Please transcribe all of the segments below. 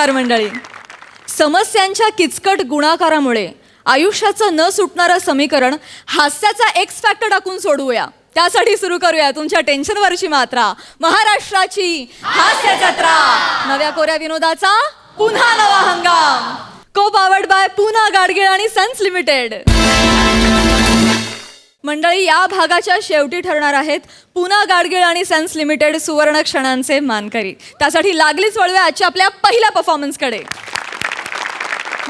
नमस्कार मंडळी. समस्यांच्या किचकट गुणाकारामुळे आयुष्याचं न सुटणारं समीकरण हास्याचा एक्स फॅक्टर टाकून सोडवूया. त्यासाठी सुरू करूया तुमच्या टेन्शनवरची मात्रा, महाराष्ट्राची हास्य जत्रा. नव्या कोऱ्या विनोदाचा पुन्हा नवा हंगाम. को पावर्ड बाय पूना गाडगीळ आणि सन्स लिमिटेड. मंडळी, या भागाच्या शेवटी ठरणार आहेत पूना गाडगीळ आणि सन्स लिमिटेड सुवर्ण क्षणांचे मानकरी. त्यासाठी लागलीच वळूया आजच्या आपल्या पहिल्या परफॉर्मन्सकडे.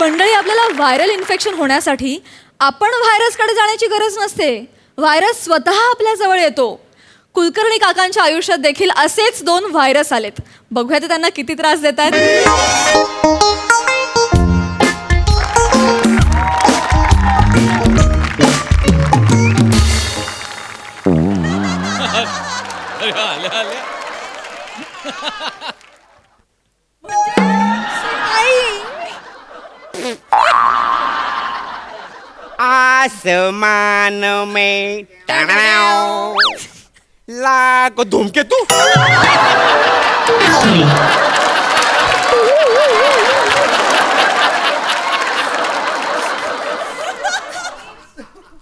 मंडळी, आपल्याला व्हायरल इन्फेक्शन होण्यासाठी आपण व्हायरसकडे जाण्याची गरज नसते. व्हायरस स्वतः आपल्या जवळ येतो. कुलकर्णी काकांच्या आयुष्यात देखील असेच 2 व्हायरस आलेत. बघूया ते त्यांना किती त्रास देत आहेत. आसमान में टणाव लाग धूमकेतू.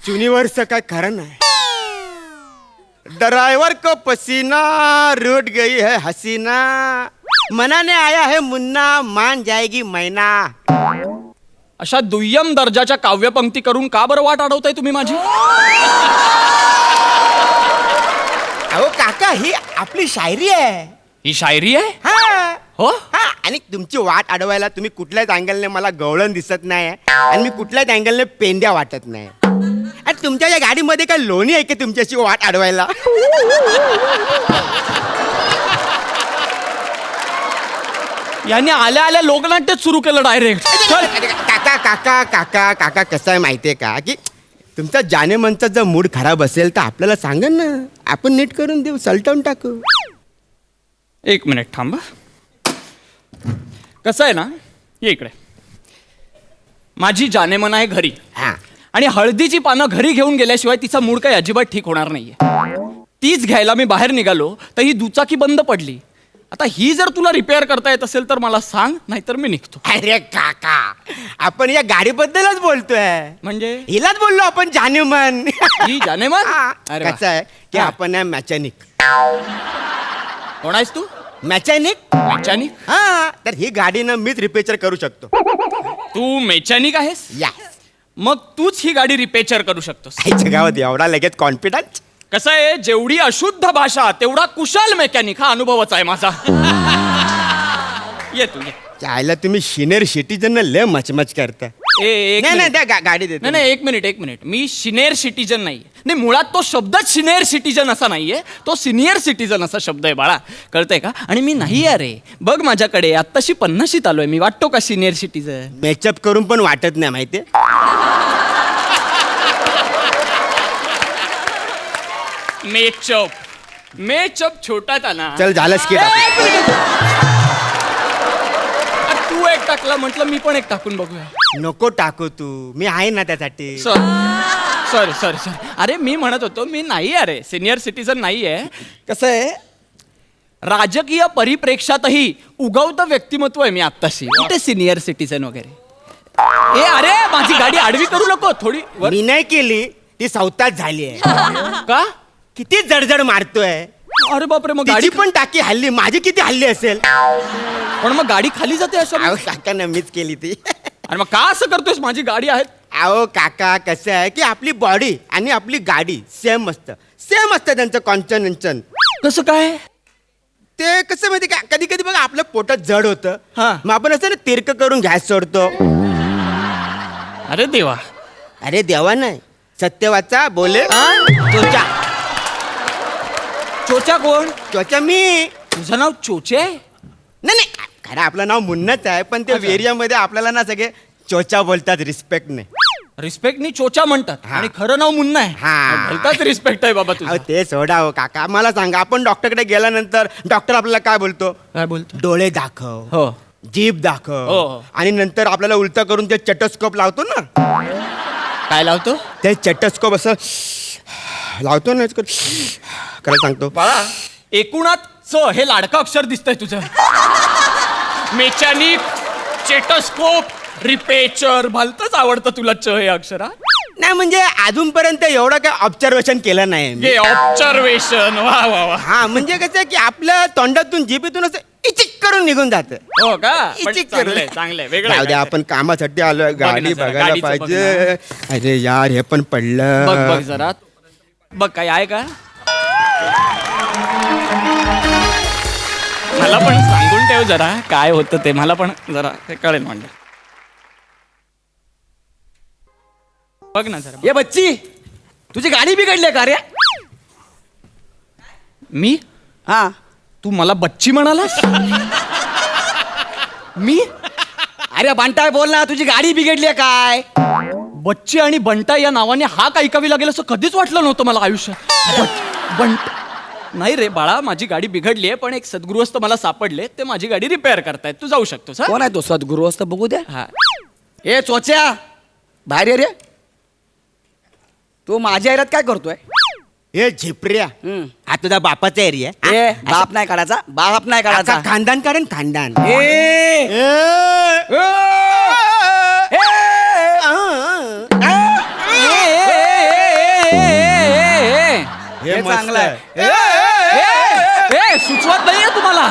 चुनीवरचं काय खरं नाही. ड्राइवर को पसीना रूठ गई है हसीना, मनाने आया है मुन्ना मान जाएगी मैना. अशा दुय्यम दर्जाच्या काव्यपंक्ती करून का बरं वाट अडवताय तुम्ही माझी? अहो काका, ही आपली शायरी आहे. ही शायरी आहे? हा हो. हा, आणि तुमची वाट अडवायला तुम्ही कुठल्याच अँगलने मला गवळण दिसत नाही आणि मी कुठल्याच अँगलने पेंद्या वाटत नाही. आणि तुमच्या या गाडीमध्ये काय लोणी आहे की तुमच्याशी वाट अडवायला? यांनी आल्या आल्या लोकनाट्यच सुरू केलं डायरेक्ट. काका काका काका काका कसं आहे माहितीये का, की तुमचा जानेमनचा जर मूड खराब असेल तर आपल्याला सांगा ना, आपण नीट करून देऊ, सलटवून टाकू. 1 मिनिट थांबा. कसं आहे ना, ये इकडे. माझी जानेमन आहे घरी, हा आणि हळदीची पानं घरी घेऊन गेल्याशिवाय तिचा मूड काही अजिबात ठीक होणार नाहीये. तीच घ्यायला मी बाहेर निघालो तर ही दुचाकी बंद पडली. आता ही जर तुला रिपेअर करता येत असेल तर मला सांग, नाहीतर मी निघतो. अरे काका, आपण या गाडीबद्दलच बोलतोय. म्हणजे हिलाच बोललो आपण जानेमन. ही जानेमन? अरे वा. कसं आहे की हा. आपण आहे मॅकॅनिक. कोण आहेस तू? मॅकॅनिक. मेकॅनिक? हा, तर ही गाडी ना मीच रिपेअर करू शकतो. तू मेकॅनिक आहेस? यस. मग तूच ही गाडी रिपेअर करू शकतोस. आईच्या गावात एवढा लगेच कॉन्फिडन्स. कसं आहे, जेवढी अशुद्ध भाषा तेवढा कुशल मेकॅनिक हा अनुभवच आहे माझा. ये तू ये. चायला तुम्ही सिनियर सिटीजन लय मचमच करता. एक नाही नाही, मिनिट. त्या गाडी देतो. नाही नाही, 1 मिनिट. मी सिनियर सिटीजन नाहीये. नाही, मुळात तो शब्दच सिनियर सिटीजन असा नाहीये, तो सिनियर सिटीजन असा शब्द आहे बाळा, कळतंय का? आणि मी नाही अरे, बघ माझ्याकडे आत्ताशी 50शीत आलोय मी. वाटतो का सिनियर सिटीजन? मेचअप करून पण वाटत नाही माहितीये. मेचअप छोटाच ना. चल झालंच की तू एक टाकला म्हटलं, मी पण एक टाकून बघूया. नको टाकू तू, मी आहे ना त्यासाठी. सॉरी. अरे मी म्हणत होतो, मी नाही अरे सिनियर सिटीजन नाहीये. कसं आहे, राजकीय परिप्रेक्षातही उगवतं व्यक्तिमत्व आहे मी आत्ताशी. कुठे सिनियर सिटीजन वगैरे? ए अरे, माझी गाडी आडवी करू नको थोडी वर. मी नाही केली, ती सवताच झाली आहे. का? किती जडजड मारतोय. अरे बापरे, मग गाडी तिची पण टाकी हल्ली, माझी किती हल्ली असेल. पण मग गाडी खाली जाते असं? अहो काका ना, मीच केली ती. अरे मग का असं करतोयस? माझी गाडी आहे. अहो काका, कसं आहे की आपली बॉडी आणि आपली गाडी सेम असतं त्यांचं कॉन्चन. कसं काय? ते कसं माहिती का, कधी कधी बघा आपलं पोटात जड होतं, हा. मग आपण असं ना तिरक करून गॅस सोडतो. अरे देवा. अरे देवा नाही, सत्यवाचा बोले चोचा. चोचा कोण? चोचा मी. तुझं नाव चोचे आहे? नाही, खरं आपलं नाव मुन्नच आहे, पण ते अच्छा. एरियामध्ये आपल्याला ना सगळे चोचा बोलतात, रिस्पेक्ट नाही. रिस्पेक्टनी चोचा म्हणतात, हा. आणि खरं नाव मुन्ना आहे. हा. भलताच रिस्पेक्ट आहे बाबा अहो तुझा. ते सोडा हो काका, मला सांगा, आपण डॉक्टरकडे गेल्यानंतर डॉक्टर आपल्याला काय बोलतो? काय बोलतो? डोळे दाखव, हो. जीभ दाखव, हो. आणि नंतर आपल्याला उलटा करून ते चटोस्कोप लावतो ना. काय लावतो? ते चटोस्कोप असं लावतो ना, खरं सांगतो बाळा, एकूणात च हे लाडकं अक्षर दिसतंय तुझं. मेकॅनिक स्टेटस्कोप रिपेचर भलतंच आवडतं तुला च हे अक्षर हा? नाही म्हणजे अजूनपर्यंत एवढं काय ऑब्झर्वेशन केलं नाही मी. हे ऑब्झर्वेशन वा वा वा हा म्हणजे कसं की आपल्या तोंडातून जिभेतून असं इचिक करून निघून जात हो का पण इचिक चांगलंय चांगलंय वेगळं आहे जाऊ द्या, काहीतरी. आपण कामासाठी आलोय, बघ ना गाडी जरा, बघायला गाडीचं बघ पाहिजे. अरे यार हे पण बघ पडलं. जरा बघ काय आहे का मला पण सांगून ठेव जरा काय होतं ते मला पण जरा ते कळेल म्हणजे बघ ना जरा ये बच्ची तुझी गाडी बिघडली का रे? मी हा तू मला बच्ची म्हणालास मी अरे बंटाय बोल ना, तुझी गाडी बिघडली काय? बच्ची आणि बंटा या नावाने हा का ऐकावी लागेल असं कधीच वाटलं नव्हतं मला आयुष्यात बंट नाही रे बाळा माझी गाडी बिघडली आहे पण एक सद्गृहस्थ मला सापडले ते माझी गाडी रिपेअर करतायत तू जाऊ शकतोस हा? कोण आहे तो सद्गुरू असतं बघू द्या. हा ए चोच्या बाहेर ये रे. तू माझ्या एरियात काय करतोय? हे झिपऱ्या हम्म. हा तुझा बापाचा एरिया ए बाप नाही काढायचा, बाप नाही काढायचा. खानदान कारण खानदान. ए, ए, ए, हे हे मस्त चांगलं आहे. आहे. सुचवत नाहीये तुम्हाला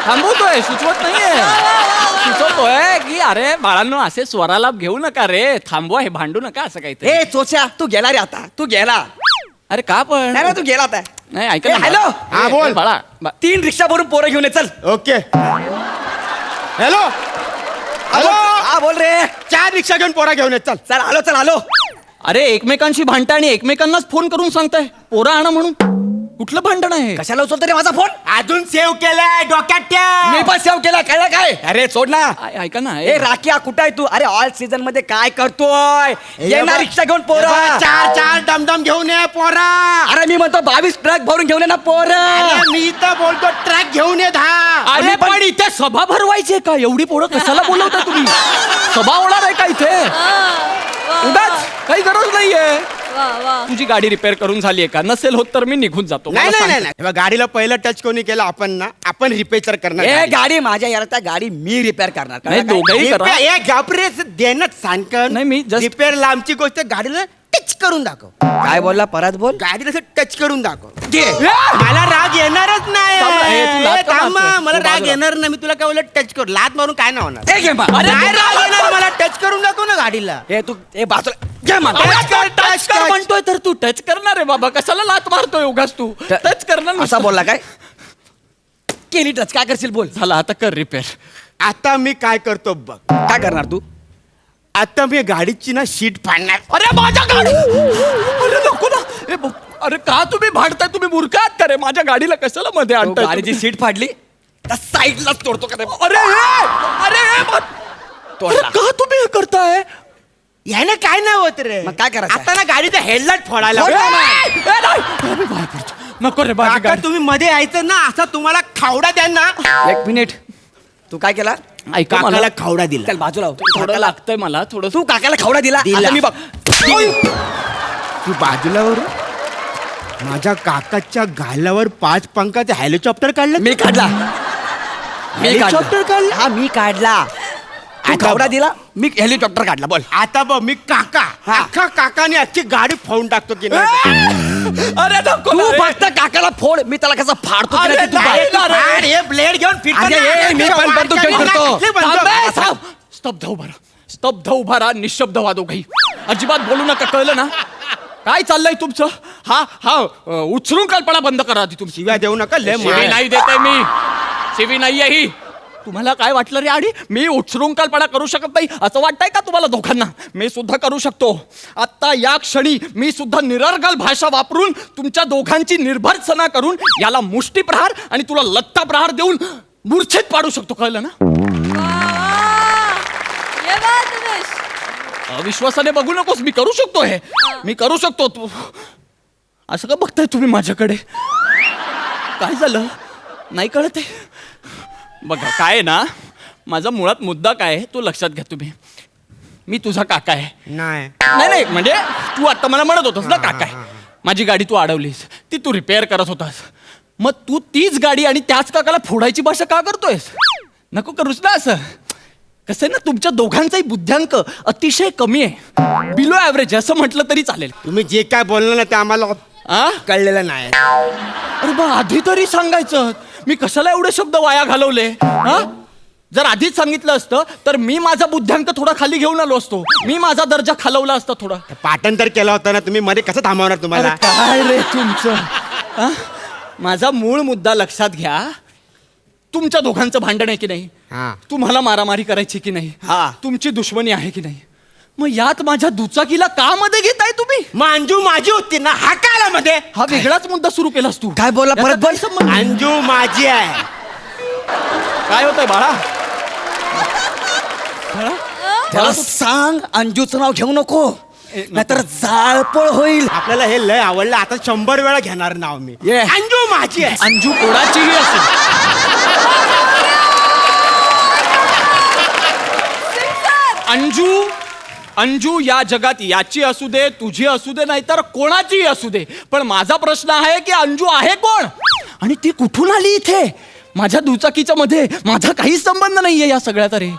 थांबवतोय सुचवत नाहीये सुचवतोय की अरे बाळांनो असे स्वरालाप घेऊ नका रे थांबवा हे भांडू नका असं काहीतरी ए चोच्या तू गेला रे आता, तू गेला. अरे का पण नाही ना तू गेला आता. नाही ऐका ए, ना हॅलो. बाळा. हा, ए, बोल. ए, बाळा 3 रिक्षा भरून पोरं घेऊन ये चल. ओके. हॅलो हॅलो हा बोल रे. 4 रिक्षा घेऊन पोरा घेऊन येत चल. चल आलो चल आलो. अरे एकमेकांशी भांडता आणि एकमेकांनाच फोन करून सांगताय पोरा आणा म्हणून कुठलं भांडण आहे कशाला उचलतो रे माझा फोन? अजून सेव्ह केलाय डोक्यात ठेव. मी पण सेव केला काय काय? अरे सोड ना. ऐका ना ए राखिया कुठं आहे तू? अरे ऑल सीझन मध्ये काय करतोय? ये ना रिक्षा घेऊन पोरा. 4 डमडम घेऊन ये पोरा. अरे मी म्हणतो 22 ट्रक भरून घेऊन ये ना पोरा. अरे मी तर बोलतो ट्रक घेऊन ये 10. अरे पण इथे सभा भरवायची का एवढी पोरं कशाला बोलवता तुम्ही सभा होणार आहे का इथे उगाच काही गरज नाहीये वा वा तुझी गाडी रिपेअर करून झाली आहे का नसेल होत तर मी निघून जातो नाही मला नाही सांग. नाही नाही. गाडीला पहिलं टच कोणी केलं आपण ना आपण रिपेअर करणार ए गाडी. गाडी माझ्या यार गाडी मी रिपेअर करणार. नाही, कळलं काय? दोघंही करा. रिपेअर- ए घाबरेच देणं सांगन. नाही, मी just- रिपेअर लांबची गोष्ट गाडीला टच करून दाखव. काय बोलला परत बोल. गाडीला असं टच करून दाखव. घे. मला राग येणारच नाही. थांब, ए, तू लाथ का थांब, मारतोय? मला तू राग बाजूला. येणार नाही. मी तुला काय बोलत टच करू लात मारून काय नाही होणार. ए घे मा. अरे, नाही तू राग काय येणार मला टच करून दाखव ना गाडीला. ए तू ए बाजूला घे मा. टच कर म्हणतोय तर तू टच करणार आहे बाबा कशाला लात मारतोय उगाच तू टच करणार असा नुसतं. बोलला काय? केली टच काय करशील बोल. झाला आता कर रिपेअर आता मी काय करतो बघ. काय करणार तू? आता मी गाडीची ना शीट फाडणार. अरे माझ्या गाडी अरे नको ना ए, अरे का तुम्ही भांडताय तुम्ही मूर्खात का रे माझ्या गाडीला कशाला मध्ये तो आणताय गाडीची तुम्ही? सीट फाडली त्या साईडलाच तोडतो का रे? अरे हे, अरे हे, तोडला. का तुम्ही हे करताय याने काय नाही होत रे. मग काय करायचं? आता ना गाडीचा हेडलाइट फोडायला फोड लावला. ना. ए, नाही. अरे बाहेर पडतो. नको रे माझी काका गाडी तुम्ही मध्ये यायचं ना असा तुम्हाला खावडा द्या ना. 1 मिनिट. तू काय केला? ऐका मला काकाला खावडा दिला. चल बाजूला हो. थोडं लागतंय मला थोडं तू काकाला खावडा दिला. दिला. आता मी बघ. तू बाजूला वर माझ्या काकाच्या गालावर 5 पंखाचे हेलिकॉप्टर काढलं. मी काढला. मी हेलिकॉप्टर काढला? हा मी काढला. तू आता खावडा बघ. दिला मी हेलिकॉप्टर काढला बोल. आता बघ मी काका अख्खा काकाने अख्खी गाडी फावून टाकतो की नाही. अरे नको तू ना रे. फक्त काकाला फोड मी त्याला कसं फाडतो की अरे नाही ते तू नाही बघ. ना रे. हे ब्लेड घेऊन फिरतो अरे, ना. ए, मी पण बंदूक घेऊन फिरतो. स्तब्ध उभा राहा स्तब्ध उभा राहा निशब्द व्हा दोघही अजिबात बोलू नका कळलं ना काय चाललंय तुमचं हा हा उचलून कल्पना बंद करा आधी तुमची शिव्या देऊ नका लय शिवी मार. नाही देते मी शिवी नाहीये ही तुम्हाला काय वाटलं रे आडी मी उच्छृंखलपणा करू शकत नाही असं वाटतंय का तुम्हाला दोघांना मी सुद्धा करू शकतो आता या क्षणी मी सुद्धा निरर्गल भाषा वापरून तुमच्या दोघांची निर्भर्त्सना करून याला मुष्टी प्रहार आणि तुला लत्ता प्रहार देऊन मूर्छित पाडू शकतो कळलं ना वा, वा. ये बात दिनेश. अविश्वासाने बघू नकोस मी करू शकतो हे मी करू शकतो तू असं का बघताय तुम्ही माझ्याकडे काय झालं नाही कळत आहे बघा काय आहे ना माझा मुळात मुद्दा काय आहे तो लक्षात घ्या तुम्ही मी तुझा काका आहे नाही नाही नाही म्हणजे तू आता मला म्हणत होतास ना काका आहे माझी गाडी तू अडवलीस ती तू रिपेअर करत होतास मग तू तीच गाडी आणि त्याच काकाला फोडायची भाषा का करतोयस नको करूस ना असं कसं आहे ना, तुमच्या दोघांचाही बुद्ध्यांक अतिशय कमी आहे, बिलो ॲव्हरेज असं म्हटलं तरी चालेल. तुम्ही जे काय बोललं ना ते आम्हाला आ कळलेलं नाही. अरे बा, आधी तरी सांगायचं. मी कशाला एवढे शब्द वाया घालवले? हा, जर आधीच सांगितलं असतं तर मी माझा बुद्ध्यांक थोडा खाली घेऊन आलो असतो, मी माझा दर्जा खालवला असता थोडा. पाठांतर केलं होतं ना तुम्ही, मध्ये कसं थांबवणार तुम्हाला? अरे काय रे तुमचं? हा? माझा मूळ मुद्दा लक्षात घ्या. तुमच्या दोघांचं भांडण आहे की नाही? हा. तुम्हाला मारामारी करायची की नाही? हा. तुमची दुश्मनी आहे की नाही? मग यात माझ्या दुचाकीला का मध्ये घेताय तुम्ही? मग अंजू माझी होती ना, हा काय आला मध्ये? हा वेगळाच मुद्दा सुरू केलास तू. काय बोलला? याचा परत बोल. काय संबंध? अंजू माझी आहे. काय होतंय बाळा? त्याला सांग अंजूचं नाव घेऊ नको, नाहीतर जाळपोळ होईल. आपल्याला हे लय आवडलं, आता 100 वेळा घेणार नाव मी. ये. अंजू माझी आहे. अंजू कोणाचीही असेल, अंजू या जगात याची असू दे, तुझी असू दे, नाहीतर कोणाचीही असू दे, पण माझा प्रश्न आहे की अंजू आहे कोण आणि ती कुठून आली इथे? माझ्या दुचाकीच्या मध्ये माझा काहीच संबंध नाहीये या सगळ्यात. अरे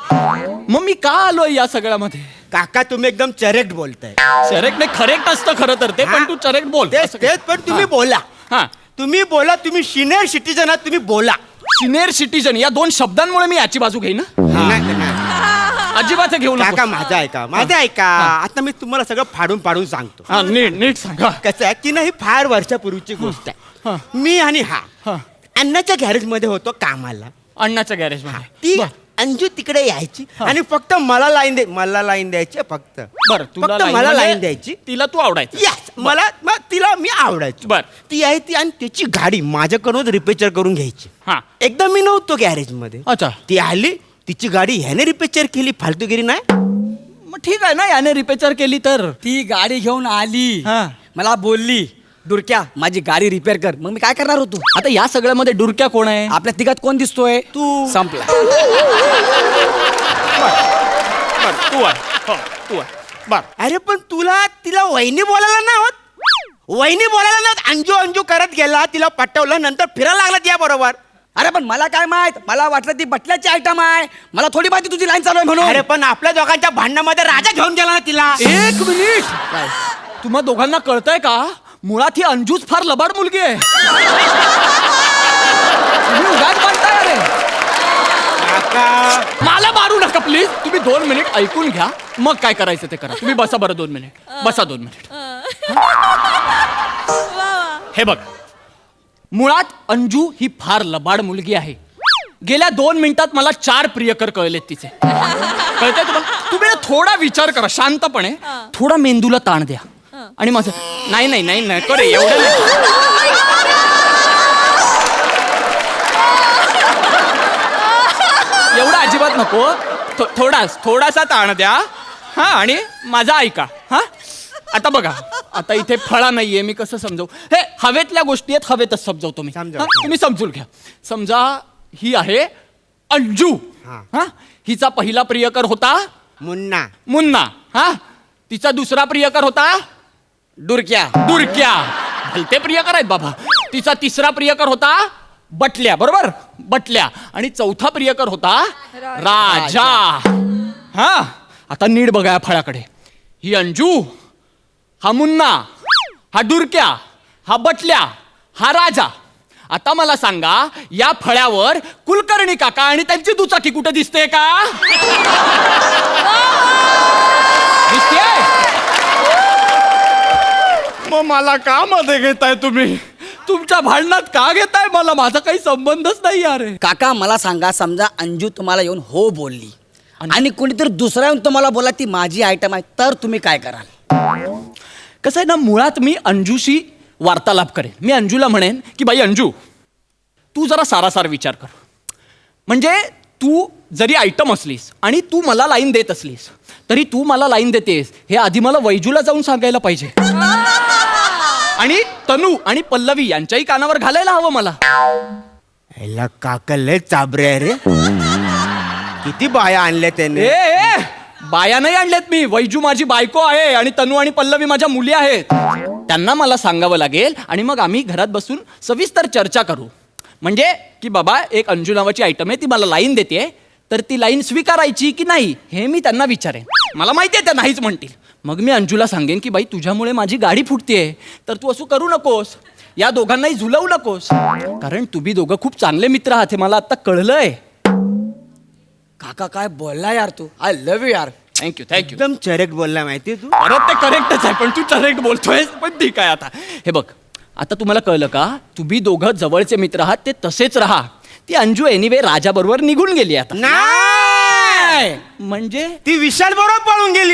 मग मी का आलोय या सगळ्यामध्ये? काका तुम्ही एकदम चरेक्ट बोलताय. करेक्ट नाही, करेक्ट असतं खरं तर ते, पण तू करेक्ट बोल. तेच तेच, पण तुम्ही बोला. हा, तुम्ही बोला, तुम्ही सिनियर सिटीजन आहात, तुम्ही बोला. सिनियर सिटीजन या 2 शब्दांमुळे मी याची बाजू घेईन. नाही, नाही. अजिबात घेऊ काका नका. माझं ऐका, माझं ऐका. आता मी तुम्हाला सगळं फाडून फाडून सांगतो. हा, नीट नीट सांगा. कसं आहे की नाही, फार वर्षापूर्वीची गोष्ट हा. आहे. मी आणि हा. हा अन्नाच्या गॅरेज मध्ये होतो कामाला. अण्णाच्या गॅरेज मध्ये. ती अंजू तिकडे यायची आणि फक्त मला लाईन द्यायची फक्त. बर, तुला फक्त line मला म्हणजे लाईन द्यायची. तिला तू आवडायचं. Yes, मला मग तिला मी आवडायचो. बर. ती आहे ती, आणि त्याची गाडी माझ्याकडून रिपेचर करून घ्यायची. हा. एकदा मी नव्हतो गॅरेज मध्ये. अच्छा. ती आली, तिची गाडी ह्याने रिपेचर केली, फालतूगिरी नाही. मग ठीक आहे ना, याने रिपेचर केली तर. ती गाडी घेऊन आली, हा. मला बोलली, दुरक्या माझी गाडी रिपेअर कर. मग मी काय करणार होतो? आता या सगळ्यामध्ये डुरक्या कोण आहे? आपल्या तिघात कोण दिसतोय? तू. संपला. बर, तू आहे. हो, तू आहे. बर. अरे पण तिला वहिनी बोलायला नाही होत. वहिनी बोलायला नाही होत. अंजू अंजू करत गेला, तिला पटवलं, नंतर फिरायला लागला त्या बरोबर. अरे पण मला काय माहित, मला वाटलं ती बटल्याची आयटम आहे, मला थोडी माहिती तुझी लाईन चालू आहे म्हणून. अरे पण आपल्या दोघांच्या भांडणामध्ये राजा घेऊन गेला ना तिला. 1 मिनिट. तुम्हा दोघांना कळतंय का? मुळात ही अंजूच फार लबाड मुलगी आहे. तुम्ही उगाच म्हणताय. अरे काका, मला मारू नका प्लीज. तुम्ही 2 मिनिट ऐकून घ्या, मग काय करायचं ते करा. तुम्ही बसा बरं 2 मिनिट. बसा 2 मिनिट. हे बघ, मुळात अंजू ही फार लबाड मुलगी आहे. गेल्या 2 मिनिटात मला 4 प्रियकर कळलेत तिचे. कळतंय तुम्हाला? तुम्ही ना थोडा विचार करा शांतपणे, थोडा मेंदूला ताण द्या. आणि माझं नाही नाही नाही नाही करे एवढं नाही. एवढा अजिबात नको. थोडासा ताण द्या. हा, आणि माझा ऐका. हा, आता बघा, आता इथे फळा नाहीये, मी कसं समजवू? हे हवेतल्या गोष्टी आहेत, हवेतच समजवतो मी. समजाव. हा, तुम्ही समजून घ्या. समजा ही आहे अंजू. हा. हा, हिचा पहिला प्रियकर होता मुन्ना. मुन्ना. हा, तिचा दुसरा प्रियकर होता दुरक्या. दुरक्या. भलते प्रियकर आहेत बाबा. तिचा तिसरा प्रियकर होता बटल्या. बरोबर, बटल्या. आणि चौथा प्रियकर होता राजा. हा, आता नीट बघा या फळाकडे. ही अंजू, हा मुन्ना, हा दुरक्या, हा बटल्या, हा राजा. आता मला सांगा, या फळ्यावर कुलकर्णी काका आणि त्यांची दुचाकी कुठे दिसते का? दिसते? मग मला का मध्ये घेताय तुम्ही? तुमच्या भांडणात का घेताय मला? माझा काही संबंधच नाही यार. काका मला सांगा, समजा अंजू तुम्हाला येऊन हो बोलली आणि कोणीतरी दुसरा येऊन तुम्हाला बोला ती माझी आयटम आहे, तर तुम्ही काय कराल? कसं आहे ना, मुळात मी अंजूशी वार्तालाप करेन. मी अंजूला म्हणेन की बाई अंजू, तू जरा सारासार विचार कर. म्हणजे तू जरी आयटम असलीस आणि तू मला लाईन देत असलीस, तरी तू मला लाईन देतेस हे आधी मला वैजूला जाऊन सांगायला पाहिजे. आणि तनू आणि पल्लवी यांच्याही कानावर घालायला हवं मला. याला काका लय चाबरे आहे रे. किती बाया आणल्या त्याने. ए, बाया नाही आणल्यात मी. वैजू माझी बायको आहे आणि तनू आणि पल्लवी माझ्या मुली आहेत. त्यांना मला सांगावं लागेल आणि मग आम्ही घरात बसून सविस्तर चर्चा करू. म्हणजे की बाबा एक अंजू नावाची आयटम आहे, ती मला लाईन देते, तर ती लाईन स्वीकारायची की नाही हे मी त्यांना विचारेन. मला माहिती आहे त्या नाहीच म्हणतील. मग मी अंजूला सांगेन की बाई तुझ्यामुळे माझी गाडी फुटतेय, तर तू असं करू नकोस, या दोघांनाही झुलवू नकोस, कारण तुम्ही दोघं खूप चांगले मित्र आहात हे मला आता कळलंय. काका काय बोलला यार तू. आय लव्ह यू यार. Thank you thank you. एकदम चरेक्ट बोलला माहितीये तू. अरे ते करेक्टच आहे, पण तू करेक्ट बोलतोय, पण ठीक आहे. आता हे बघ, आता तुम्हाला कळलं का, तुम्ही दोघं जवळचे मित्र आहात ते तसेच राहा. ती अंजू एनिवे राजा बरोबर निघून गेली आता. नाही, म्हणजे ती विशाल बरोबर पळून गेली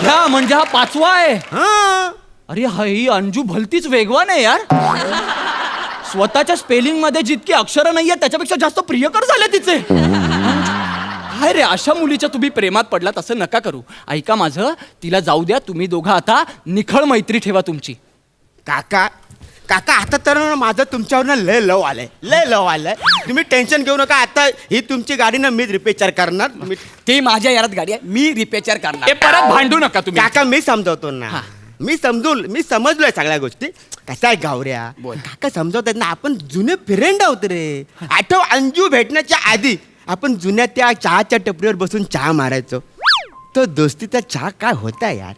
घ्या, म्हणजे हा पाचवा आहे. हा. अरे हा, ही अंजू भलतीच वेगवान आहे यार. स्वतःच्या स्पेलिंग मध्ये जितकी अक्षरं नाहीये त्याच्यापेक्षा जास्त प्रियकर झाले तिचे. काय रे, अशा मुलीच्या तुम्ही प्रेमात पडलात असं नका करू. ऐका माझं, तिला जाऊ द्या. तुम्ही दोघं आता निखळ मैत्री ठेवा तुमची. काका काका आता तर ना माझं तुमच्यावर लय लव आलंय. तुम्ही टेन्शन घेऊ नका. आता ही तुमची गाडी ना मीच रिपेअर करणार. ती माझ्या यारात गाडी आहे, मी रिपेअर करणार. ते परत भांडू नका तुम्ही. काका मी समजवतो ना. मी समजलोय सगळ्या गोष्टी. कसा आहे गावऱ्या, काका समजवतात ना. आपण जुने फ्रेंड आहोत रे. आठव, अंजू भेटण्याच्या आधी आपण जुन्या त्या चहाच्या टपरीवर बसून चहा मारायचो. तो दोस्तीचा चहा काय होता यार.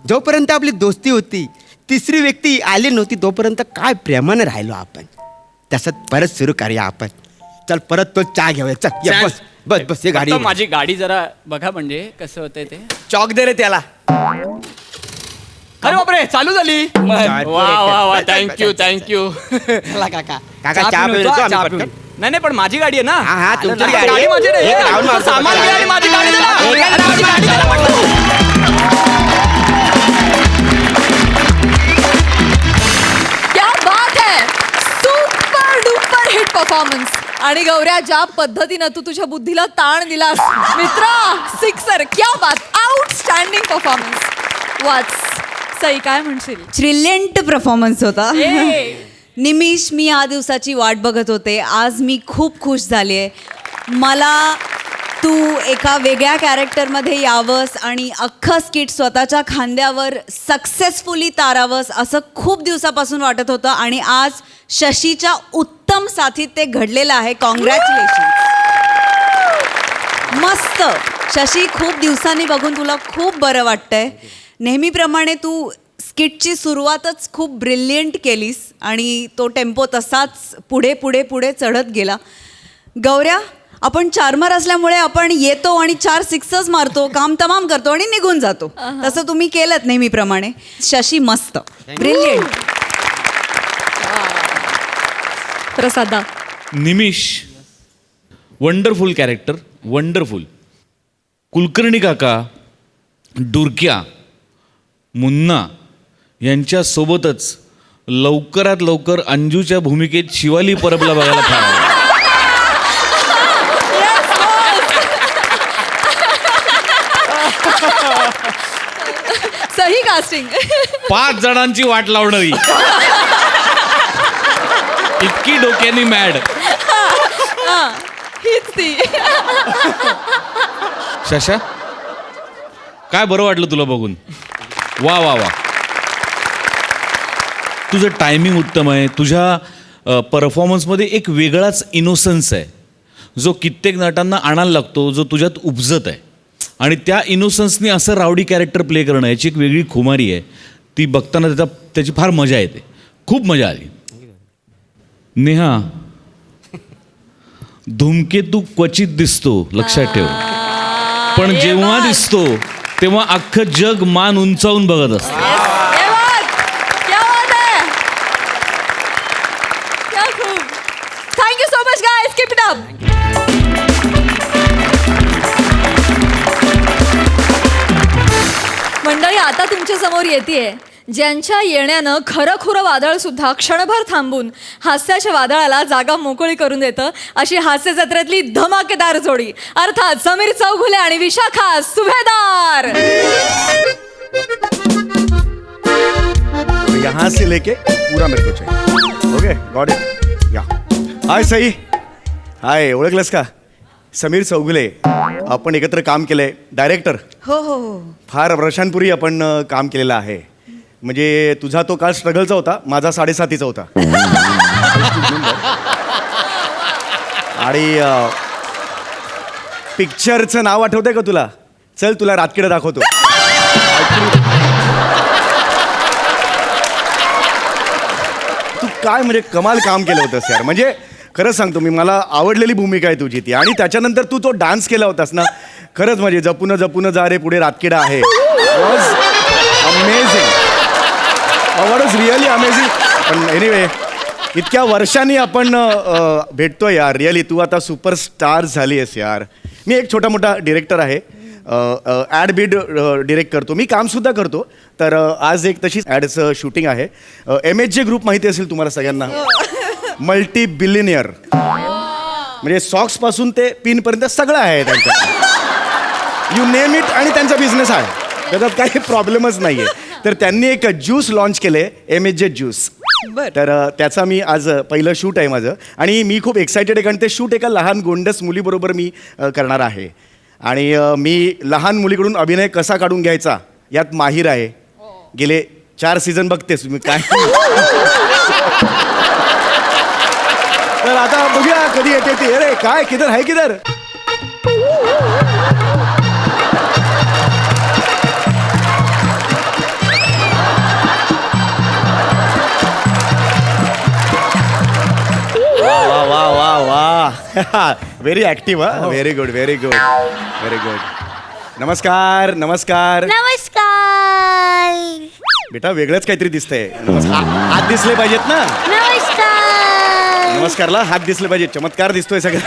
जोपर्यंत आपली दोस्ती होती, तिसरी व्यक्ती आली नव्हती, तोपर्यंत काय प्रेमाने राहिलो आपण. तसं परत सुरू करूया आपण. चल परत तो चहा घेऊया. चल ये, बस बस बस. हे गाडी आता माझी गाडी जरा बघा, म्हणजे कसं होतंय ते. चॉक दे रे त्याला. अरे बापरे, चालू झाली. वा थँक्यू. चला काका. काका चहा पिऊन येतो आम्ही पटकन. नाही पण माझी गाडी आहे ना. हा, तुमची गाडी गाडी आहे. माझी नाही. एक राऊंड तुमचं मारतो सामान पटकन. घ्या आणि माझी गाडी चला. एक अरे, माझी गाडी चला पटकन. क्या बात है, सुपर डुपर हिट परफॉर्मन्स. आणि गौऱ्या, ज्या पद्धतीनं तू तुझ्या बुद्धीला ताण दिलास मित्रा, सिक्सर. क्या बात, आउटस्टँडिंग परफॉर्मन्स. वाच सई, काय म्हणशील? ब्रिलियंट परफॉर्मन्स होता. ए. निमिष, मी या दिवसाची वाट बघत होते. आज मी खूप खुश झाली आहे. मला तू एका वेगळ्या कॅरेक्टरमध्ये यावंस आणि अख्खं स्किट स्वतःच्या खांद्यावर सक्सेसफुली तारावंस असं खूप दिवसापासून वाटत होतं. आणि आज शशीच्या उत्तम साथीत ते घडलेलं आहे. कॉंग्रॅच्युलेशन. मस्त शशी, खूप दिवसांनी बघून तुला खूप बरं वाटतंय. नेहमीप्रमाणे तू स्किटची सुरुवातच खूप ब्रिलियंट केलीस आणि तो टेम्पो तसाच पुढे पुढे पुढे चढत गेला. गौऱ्या, आपण चारमार असल्यामुळे आपण येतो आणि 4 सिक्सर्स मारतो, काम तमाम करतो आणि निघून जातो. तसं तुम्ही केलंत नेहमीप्रमाणे. शशी मस्त, ब्रिलियंट. प्रसादा. Nimish, wonderful character, wonderful. Kulkarni काका, डुरक्या, मुन्ना यांच्यासोबतच लवकरात लवकर अंजूच्या भूमिकेत शिवाली परबला बघायला फार सही कास्टिंग. 5 जणांची वाट लावणारी, इतकी डोक्यानी मॅड. हीच ती. शशा, काय बरं वाटलं तुला बघून. वा वा वा. तुझं टायमिंग उत्तम आहे. तुझ्या परफॉर्मन्समध्ये एक वेगळाच इनोसन्स आहे जो कित्येक नटांना आणायला लागतो, जो तुझ्यात उपजत आहे. आणि त्या इनोसन्सनी असं रावडी कॅरेक्टर प्ले करणं याची एक वेगळी खुमारी आहे. ती बघताना त्याची फार मजा येते. खूप मजा आली. नेहा, धूमकेतू क्वचित दिसतो, लक्षात ठेव. पण जेव्हा दिसतो तेव्हा अख्खं जग मान उंचावून बघत असतं. Thank you so much guys, keep it up. मंडळी, आता तुमच्या समोर येतेय ज्यांच्या येण्यानं खरंखुरं वादळ सुद्धा क्षणभर थांबून हास्याच्या वादळाला जागा मोकळी करून देतं, अशी हास्य जत्रेतली धमाकेदार जोडी, अर्थात समीर चौघुले आणि विशाखा सुभेदार. यहाँ से लेके पूरा मेरे को चाहिए. Okay, got it. या. हाय सई. हाय, ओळखलंस का? समीर चौगुले. आपण एकत्र काम केलंय. डायरेक्टर. हो हो हो. फार वर्षांपूर्वी आपण काम केलेलं आहे. म्हणजे तुझा तो काळ स्ट्रगलचा होता, माझा 7.5 होता. आणि पिक्चरचं नाव आठवतंय का तुला? चल तुला रातकिडे दाखवतो. तू काय म्हणजे कमाल काम केलं होतंस यार. म्हणजे खरंच सांगतो मी, मला आवडलेली भूमिका आहे तुझी ती. आणि त्याच्यानंतर तू तो डान्स केला होतास ना, खरंच म्हणजे जपून जपून जा रे पुढे रातकिडा आहे. Was amazing. What was really amazing. पण एनिवे, इतक्या वर्षांनी आपण भेटतोय यार. रिअली तू आता सुपरस्टार झाली आहेस यार. मी एक छोटा मोठा डिरेक्टर आहे. ॲड बीड डिरेक्ट करतो मी, कामसुद्धा करतो. तर आज एक तशीच ॲडचं शूटिंग आहे. MHJ ग्रुप माहिती असेल तुम्हाला सगळ्यांना. मल्टी बिलिनियर, म्हणजे सॉक्सपासून ते पिनपर्यंत सगळं आहे त्यांच्याकडे. You name it. आणि त्यांचा बिझनेस आहे, त्याच्यात काही प्रॉब्लेमच नाही आहे. तर त्यांनी एक ज्यूस लॉन्च केले, MHJ ज्यूस. तर त्याचा मी आज पहिलं शूट आहे माझं. आणि मी खूप एक्सायटेड आहे, कारण ते शूट एका लहान गोंडस मुलीबरोबर मी करणार आहे. आणि मी लहान मुलीकडून अभिनय कसा काढून घ्यायचा यात माहीर आहे. गेले 4 सीझन बघतेस तुम्ही काय. तर आता बघूया कधी येते ती. अरे काय, किधर आहे किधर. वा वा वा वा. Very active. हा, very good very good very good. नमस्कार नमस्कार नमस्कार. बेटा वेगळंच काहीतरी दिसतंय. हात दिसले पाहिजेत ना. नमस्कार. नमस्कारला हात दिसले पाहिजे. चमत्कार दिसतोय सगळं.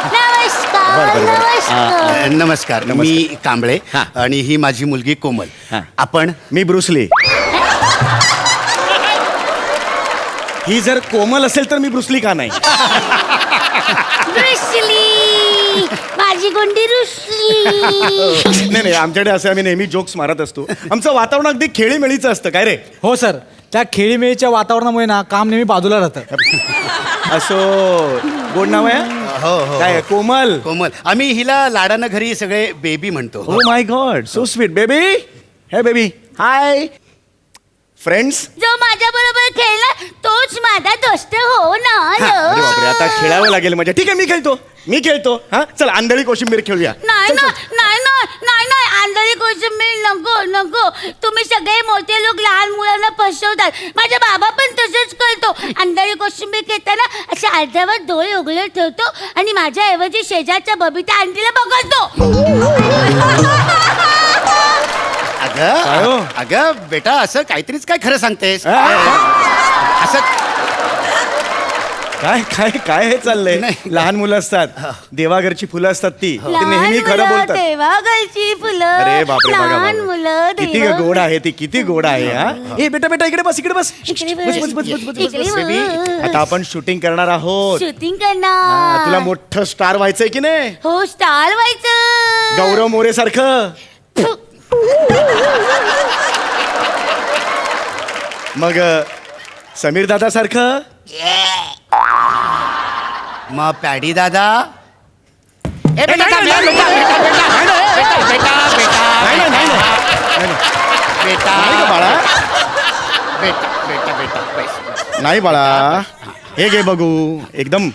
नमस्कार. बरं, बरं, बरं. नमस्कार. नमस्कार. मी कांबळे हा. आणि ही माझी मुलगी कोमल. हा. आपण मी ब्रुसली. ही जर कोमल असेल तर मी ब्रुसली का नाही. रुसली. माझी गुंडी रुसली. नाही नाही, आमच्याकडे असं आम्ही नेहमी जोक्स मारत असतो. आमचं वातावरण अगदी खेळीमेळीचं असतं. काय रे. हो सर, त्या खेळीमेळीच्या वातावरणामुळे ना काम नेहमी बाजूला राहतं. असो. गोड नाव आहे. हो हो काय कोमल. कोमल. आम्ही हिला लाडानं घरी सगळे बेबी म्हणतो. Oh my God, so sweet. Baby. हे बेबी. Hi friends. जो माझ्या बरोबर खेळला तोच माझा दोस्त हो ना. अरे बापरे, आता खेळावं लागेल माझ्या. ठीक आहे, मी खेळतो. हा चल, आंधळी कोशिंबीर खेळूया. नाही ना, नाही ना, नाही नाही. आंधळी कोशिंबीर नको नको. तुम्ही सगळे मोठे लोक लहान मुलांना फसवतात. माझा बाबा पण तसंच करतो. आंधळी कोशिंबीर खेळताना असे अर्ध्यावर डोळे उघडे ठेवतो आणि माझ्या ऐवजी शेजारच्या बबिता आंटीला बघतो. अगं अगं बेटा, असं काहीतरीच काय खरं सांगतेस. असं काय काय काय हे चाललंय. नाही. लहान मुलं असतात, देवाघरची फुलं असतात ती नेहमी खरं बोलतात. देवाघरची फुलं. अरे बापरे, बघा लहान बघा. मुलं किती गोड आहे ती, किती गोड आहे. हा ए बेटा बेटा, इकडे बस, इकडे बस. इकडे बस. बस, बस, बस, बस, बस, इकडे बस, बस. बेबी. आता आपण शूटिंग करणार आहोत. शूटिंग हा, करणार. तुला मोठं स्टार व्हायचंय की नाही. हो, स्टार व्हायचं. गौरव मोरे सारखं. मग समीर दादा सारखं. मग पॅडी दादा. नाही, नाही, नाही, नाही, नाही, नाही का बाळा. नाही बाळा, हे घे बघू. एकदम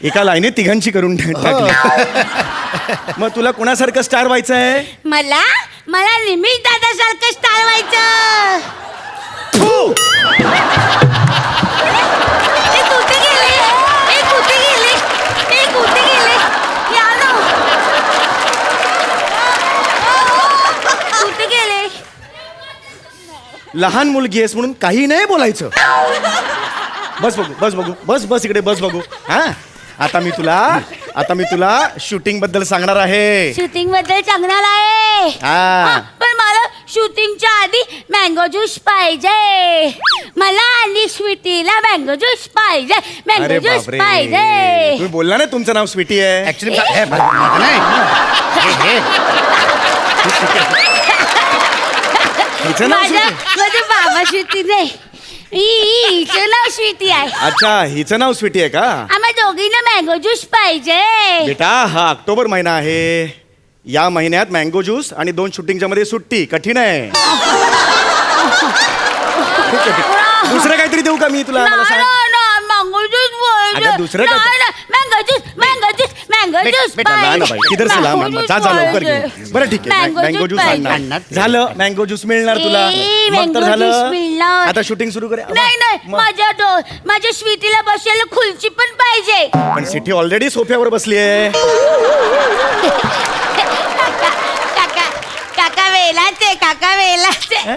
एका लाईनीत तिघांची करून टाकली. मग तुला कोणासारखं स्टार व्हायचं आहे. मला मला निमिष दादा सारखं स्टार व्हायचं. ए, कुठे गेले. ए, कुठे गेले. ए, कुठे गेले. या ना. कुठे गेले. लहान मुलगी आहेस म्हणून काही नाही बोलायचं. बस बघू, बस बघू, बस बस इकडे बस बघू. हा आता मी तुला शूटिंग बद्दल सांगणार आहे. शूटिंग बद्दल सांगणार आहे. हा. पण मला शूटिंगच्या आधी मँगो ज्यूस पाहिजे. मला आणि स्वीटीला मँगो ज्यूस पाहिजे. मँगो अरे ज्यूस बापरे, पाहिजे. तुम्ही बोलला ना तुमचं नाव स्वीटी आहे. ऍक्च्युली नाही. हिचं नाव माझ्या स्वीटी. माझ्या बाबा स्वीटी नाही. हिचं नाव स्वीटी आहे. अच्छा, हिचं नाव स्वीटी आहे का. आम्हा दोघींना मँगो ज्यूस पाहिजे. बेटा, हा ऑक्टोबर महिना आहे. या महिन्यात मँगो ज्यूस आणि 2 शूटिंगच्या मध्ये सुट्टी कठीण आहे. खूप कठीण. दुसरं काहीतरी देऊ का मी तुला. मला सांग. मँगो ज्यूस अगं, दुसरं काय? मँगो ज्यूस बेटा ना ना बाई किधर से ला जा जा लवकर घेऊन बरं ठीक आहे मँगो ज्यूस आणणार झालं मँगो ज्यूस मिळणार तुला ए, मग तर mango juice झालं मिळणार. आता शूटिंग सुरू करे नाही माझ्या स्वीटीला बसायला खुर्ची पण पाहिजे. पण सिटी ऑलरेडी सोफ्यावर बसली आहे काका वेलाचे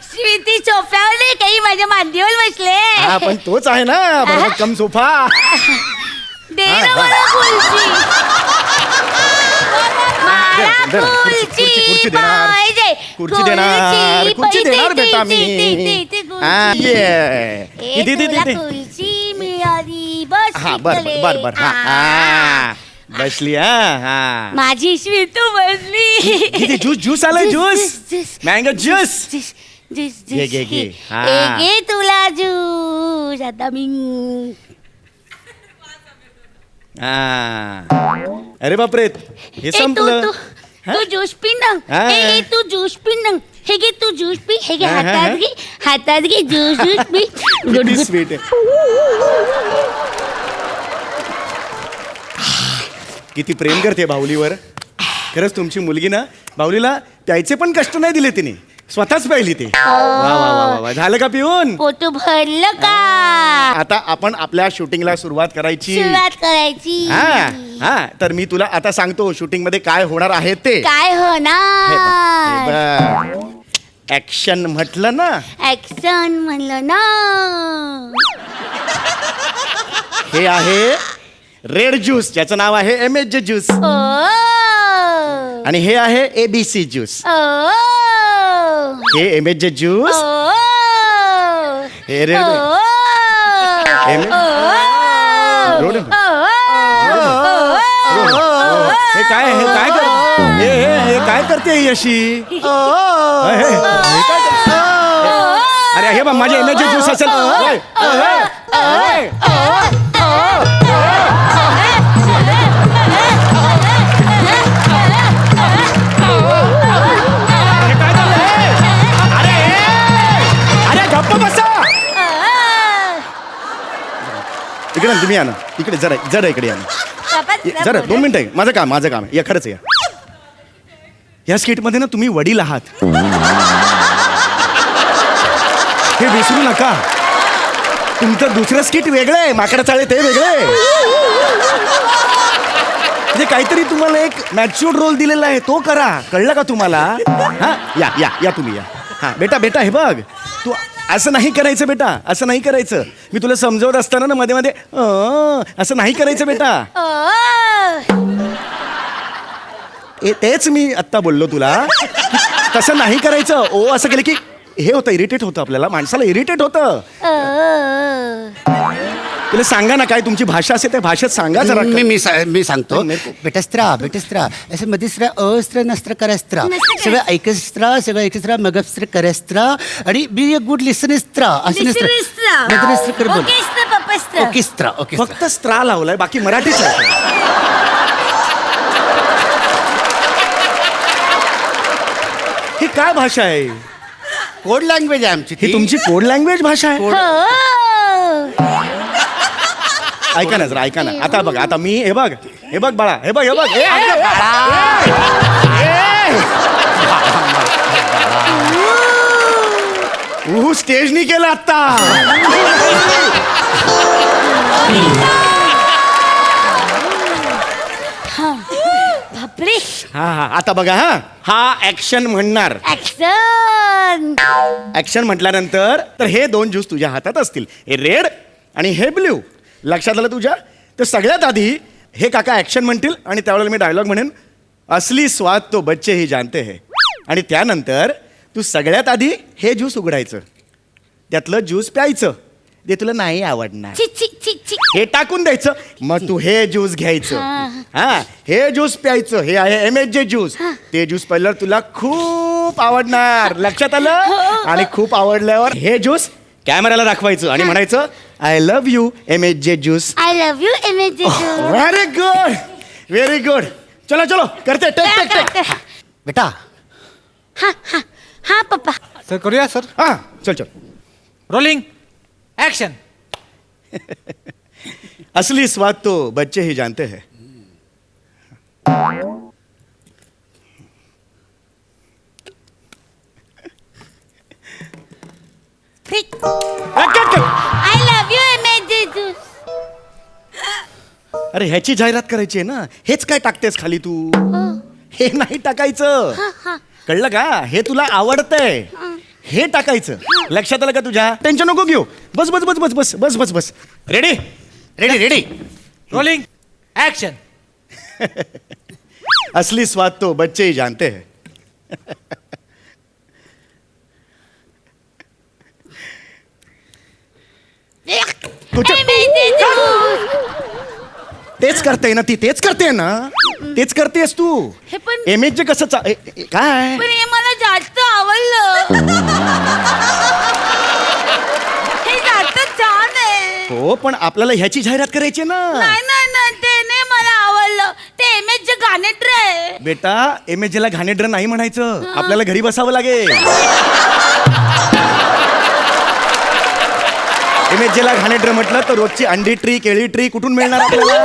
स्वीटी सोफ्यावर नाही काही माझ्या मांडीवर बसले. हा पण तोच आहे ना भरभक्कम सोफा दे ना मला खुर्ची. मला खुर्ची देणार. पाहिजे. खुर्ची देणार खुर्ची देणार बेटा मी हा, ये. ए, दे, दे, दे, तुला दे. खुर्ची मिळाली बस हा बर बर बर हा हा. बसली हा माझी स्वीटू बसली. किती ज्यूस ज्यूस आलाय juice juice. Mango juice juice घे, घे, घे. हा. घे तुला ज्यूस आता मी हा. अरे बापरे हे ए, तू संपलं तू तू ज्यूस पी ना. हा. ए तू ज्यूस पी ना. हे घे तू ज्यूस पी. हे घे हा, हा, हातात घे ज्यूस पी. गुड किती गुड. स्वीट आहे किती प्रेम करते बाहुलीवर खरंच तुमची मुलगी ना बाहुलीला प्यायचे पण कष्ट नाही दिले तिने स्वतःच प्यायली ते वा वा वा वा वा झालं का पिऊन पोट भरलं का? आता आपण आपल्या शूटिंगला सुरुवात करायची सुरुवात करायची. हा हा तर मी तुला आता सांगतो शूटिंग मध्ये काय होणार आहे ते काय होणार? ऍक्शन म्हटलं ना ऍक्शन म्हणलं ना. हे आहे रेड ज्यूस ज्याचं नाव आहे MSG ज्यूस ओ आणि हे आहे ABC ज्यूस ओ हे MSG ज्यूस ओ हे रेड हे काय हे काय करते ही अशी हे काय करते? अरे हे बघ माझे MSG ज्यूस असेल ओय, ओय, ओय, ओय. इकडे तुम्ही या ना इकडे जरा जरा इकडे या ना जरा 2 मिनिटं आहे माझं काम आहे या खरंच या या स्किटमध्ये ना तुम्ही वडील आहात हे विसरू नका तुमचं दुसरं स्किट वेगळं आहे माकडा चाळे ते वेगळे म्हणजे काहीतरी तुम्हाला एक मॅच्युअर्ड रोल दिलेला आहे तो करा कळलं का तुम्हाला हा या या या तुम्ही या हा बेटा हे बघ तू असं नाही करायचं बेटा असं नाही करायचं मी तुला समजवत असताना ना मध्ये मध्ये असं नाही करायचं बेटा तेच मी आत्ता बोललो तुला तसं नाही करायचं ओ असं केलं की हे होतं इरिटेट होतं आपल्याला माणसाला इरिटेट होतं तुला सांगा ना काय तुमची भाषा असेल त्या भाषेत सांगा जरा मी सांगतो बेटस्त्रा असं मध्यस्त्र अस्त्र नस्त्र करस्त्र सगळं ऐकस्त्र सगळं ऐकस्त्र मगस्त्र करस्त्र आणि बी अ गुड लिसनिस्त्र असं कर बोल ओकेस्त्र ओके फक्त स्त्रा लावलाय बाकी मराठीच आहे ही काय भाषा आहे कोड लँग्वेज आहे आमची ही तुमची कोड लँग्वेज भाषा आहे ऐका ना जरा ऐका ना आता बघ आता मी हे बघ बाळा हे बघ स्टेजनी केलं आता बापरे हा आता बघा हा ऍक्शन म्हणणार ऍक्शन म्हटल्यानंतर तर हे 2 ज्यूस तुझ्या हातात असतील हे रेड आणि हे ब्ल्यू लक्षात आलं तुझ्या तर सगळ्यात आधी हे काका ऍक्शन म्हणतील आणि त्यावेळेला मी डायलॉग म्हणेन असली स्वाद तो बच्चे ही जानते है आणि त्यानंतर तू सगळ्यात आधी हे ज्यूस उघडायचं त्यातलं ज्यूस प्यायचं ते तुला नाही आवडणार हे टाकून द्यायचं मग तू हे ज्यूस घ्यायचं हा हे ज्यूस प्यायचं हे आहे MSG ज्यूस ते ज्यूस पहिलं तुला खूप आवडणार लक्षात आलं आणि खूप आवडल्यावर हे ज्यूस कॅमेराला दाखवायचं आणि म्हणायचं I love you MSG juice I love you MSG very good चलो करते टेक बेटा हा पप्पा सर करूया सर हा चल रोलिंग ऍक्शन असली स्वाद तो बच्चे ही जानते हैं I love you MH juice. अरे ह्याची जाहिरात करायची आहे ना. हेच काय टाकतेस खाली तू? हे नाही टाकायचं. कळलं का? हे तुला आवडतंय हे टाकायचं. लक्षात आलं का तुझ्या? टेन्शन नको घेऊ. बस बस बस बस बस बस बस बस. Ready ready ready. Rolling action. असली स्वाद तो बच्चे ही जानते हैं. तेच करते ना ती. तेच करते ना. तेच करतेस तू. हे पण- एमएच कसं काय? पण हे मला जास्त आवडलं. हे जास्त छान आहे. हो पण आपल्याला ह्याची जाहिरात करायची ना. नाही नाही नाही ते नाही मला आवडलं. ते एमएच गाणेटर आहे. बेटा एमएच ला घाणेड्र नाही म्हणायचं. आपल्याला घरी बसावं लागेल. एमएच ला घाणेड्र म्हटलं तर रोजची अंडी ट्री केळी ट्री कुठून मिळणार आपल्याला?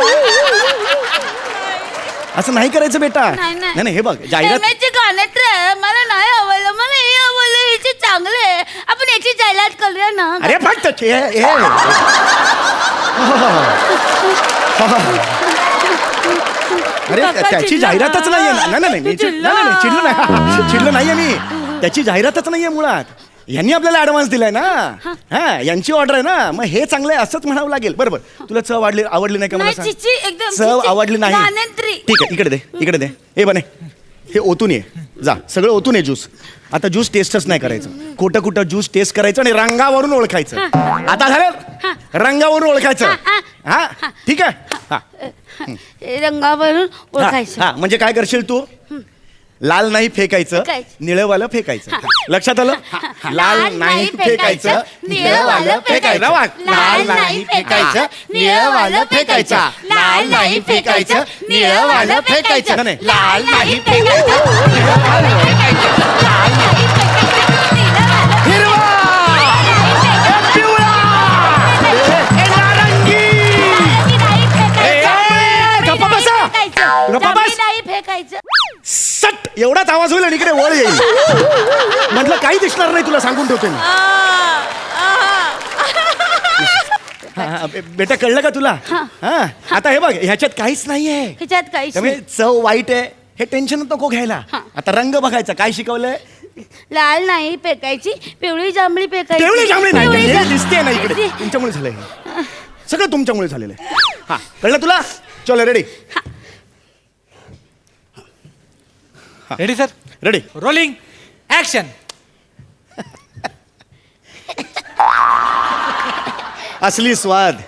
असं नाही करायचं बेटा. नाही नाही हे बघ जाहिरात. एमएच गाणेटर आहे. मला नाही आवडलं. मला हे आवडलं. हे चांगलं आहे. आपण याची जाहिरात करूया ना. अरे फक्त अरे काका त्याची चिडला. जाहिरातच नाहीये. नाही नाही मी तू चिडला. चिडलो नाही. चिडलो नाहीये मी. त्याची जाहिरातच नाहीये मुळात. यांनी आपल्याला ऍडव्हान्स दिलाय ना. हा यांची ऑर्डर आहे ना. मग हे चांगलं आहे असंच म्हणावं लागेल. बरोबर. तुला चव आवडली नाही का मला नाही, सांग. चिची, एकदम चव चिची. आवडली नाही. गाणेत्री. ठीक आहे इकडे दे इकडे दे. हे बने हे ओतून ये. जा सगळं ओतून ये ज्यूस. आता ज्यूस टेस्टच नाही करायचं. खोटं कुठं ज्यूस टेस्ट करायचं आणि रंगावरून ओळखायचं. आता झालं रंगावरून ओळखायचं. हा ठीक आहे. हा रंगावरून ओळखायचं. हा म्हणजे काय करशील तू? लाल नाही फेकायचं फेकायचं. निळंवालं फेकायचं. लक्षात आलं? लाल नाही फेकायचं निळंवालं फेकायचं. लाल नाही फेकायचं निळंवालं फेकायचं. लाल नाही फेकायचं निळंवालं फेकायचं. नाही. लाल नाही फेकायचं निळंवालं फेकायचं. लाल नाही फेकायचं निळंवालं गप्पा बसा. गप्पा बस. नाही फेकायचं. सट एवढाच आवाज होईल आणि इकडे वळ येईल. म्हटलं काही दिसणार नाही तुला सांगून ठेवतो मी. बेटा कळलं का तुला? हा आता हे बघ ह्याच्यात काहीच नाहीये. ह्याच्यात काहीच त्यामुळे चव वाईट आहे हे टेन्शन नको घ्यायला. आता रंग बघायचा. काय शिकवलंय? लाल नाही फेकायची पिवळी जांभळी फेकायची. तेवढी जांभळी पिवळी नाही जांभळी. दिसते ना इकडे. तुमच्यामुळे झालंय हे. सगळं तुमच्यामुळे झालेलं आहे. हा कळलं तुला? चलो ready ready sir. Ready. Rolling action. असली स्वाद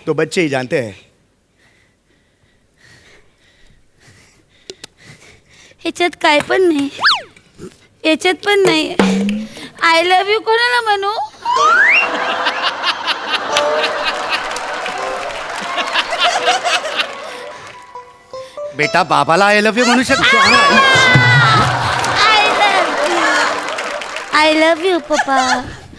तो बच्चे ही जानते हैं. ह्याच्यात काय पण नाही. याच्यात पण नाही. आय लव्ह यू कोणाला म्हणू? बेटा बाबाला आय लव्ह यू म्हणू शकतो. आय लव्ह यू पप्पा.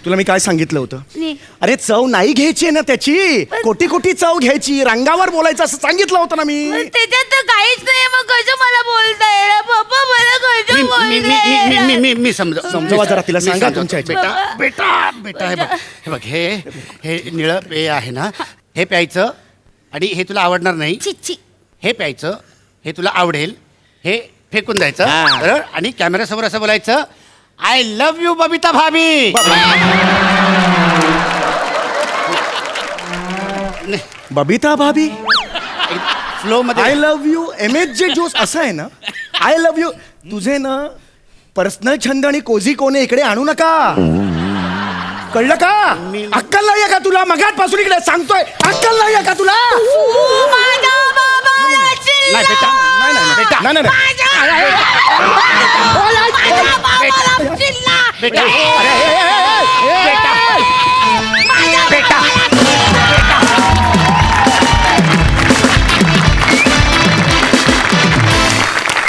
तुला मी काय सांगितलं होतं? नाही. अरे चव नाही घ्यायची ना त्याची. कोटी कोटी चव घ्यायची. रंगावर बोलायचं असं सांगितलं होतं ना मी. त्याच्यात तर काहीच नाही. मग कसं मला बोलताय पप्पा? मला कसं बोलताय? मी समजावा जरा तिला. सांगा तुमच्या ह्याच्यात. बेटा बेटा बेटा हे बघ हे निळं पेय आहे ना. हे प्यायचं आणि हे तुला आवडणार नाही. चिच्ची. हे प्यायचं हे तुला आवडेल. हे फेकून द्यायचं हा. बरोबर. आणि कॅमेऱ्यासमोर असं बोलायचं I love you Babita Bhabhi. Babita Bhabhi flow मध्ये आय लव्ह यू एमएच जे ज्यूस असं आहे ना. आय लव्ह यू तुझे ना पर्सनल छंद आणि कोझी कोणे इकडे आणू नका. कळलं का? अक्कल नाहीये का तुला? मगाचपासून इकडे सांगतोय अक्कल नाहीये का तुला? माझा बाबा नाही बेटा नाही नाही बेटा नाही नाही बेटा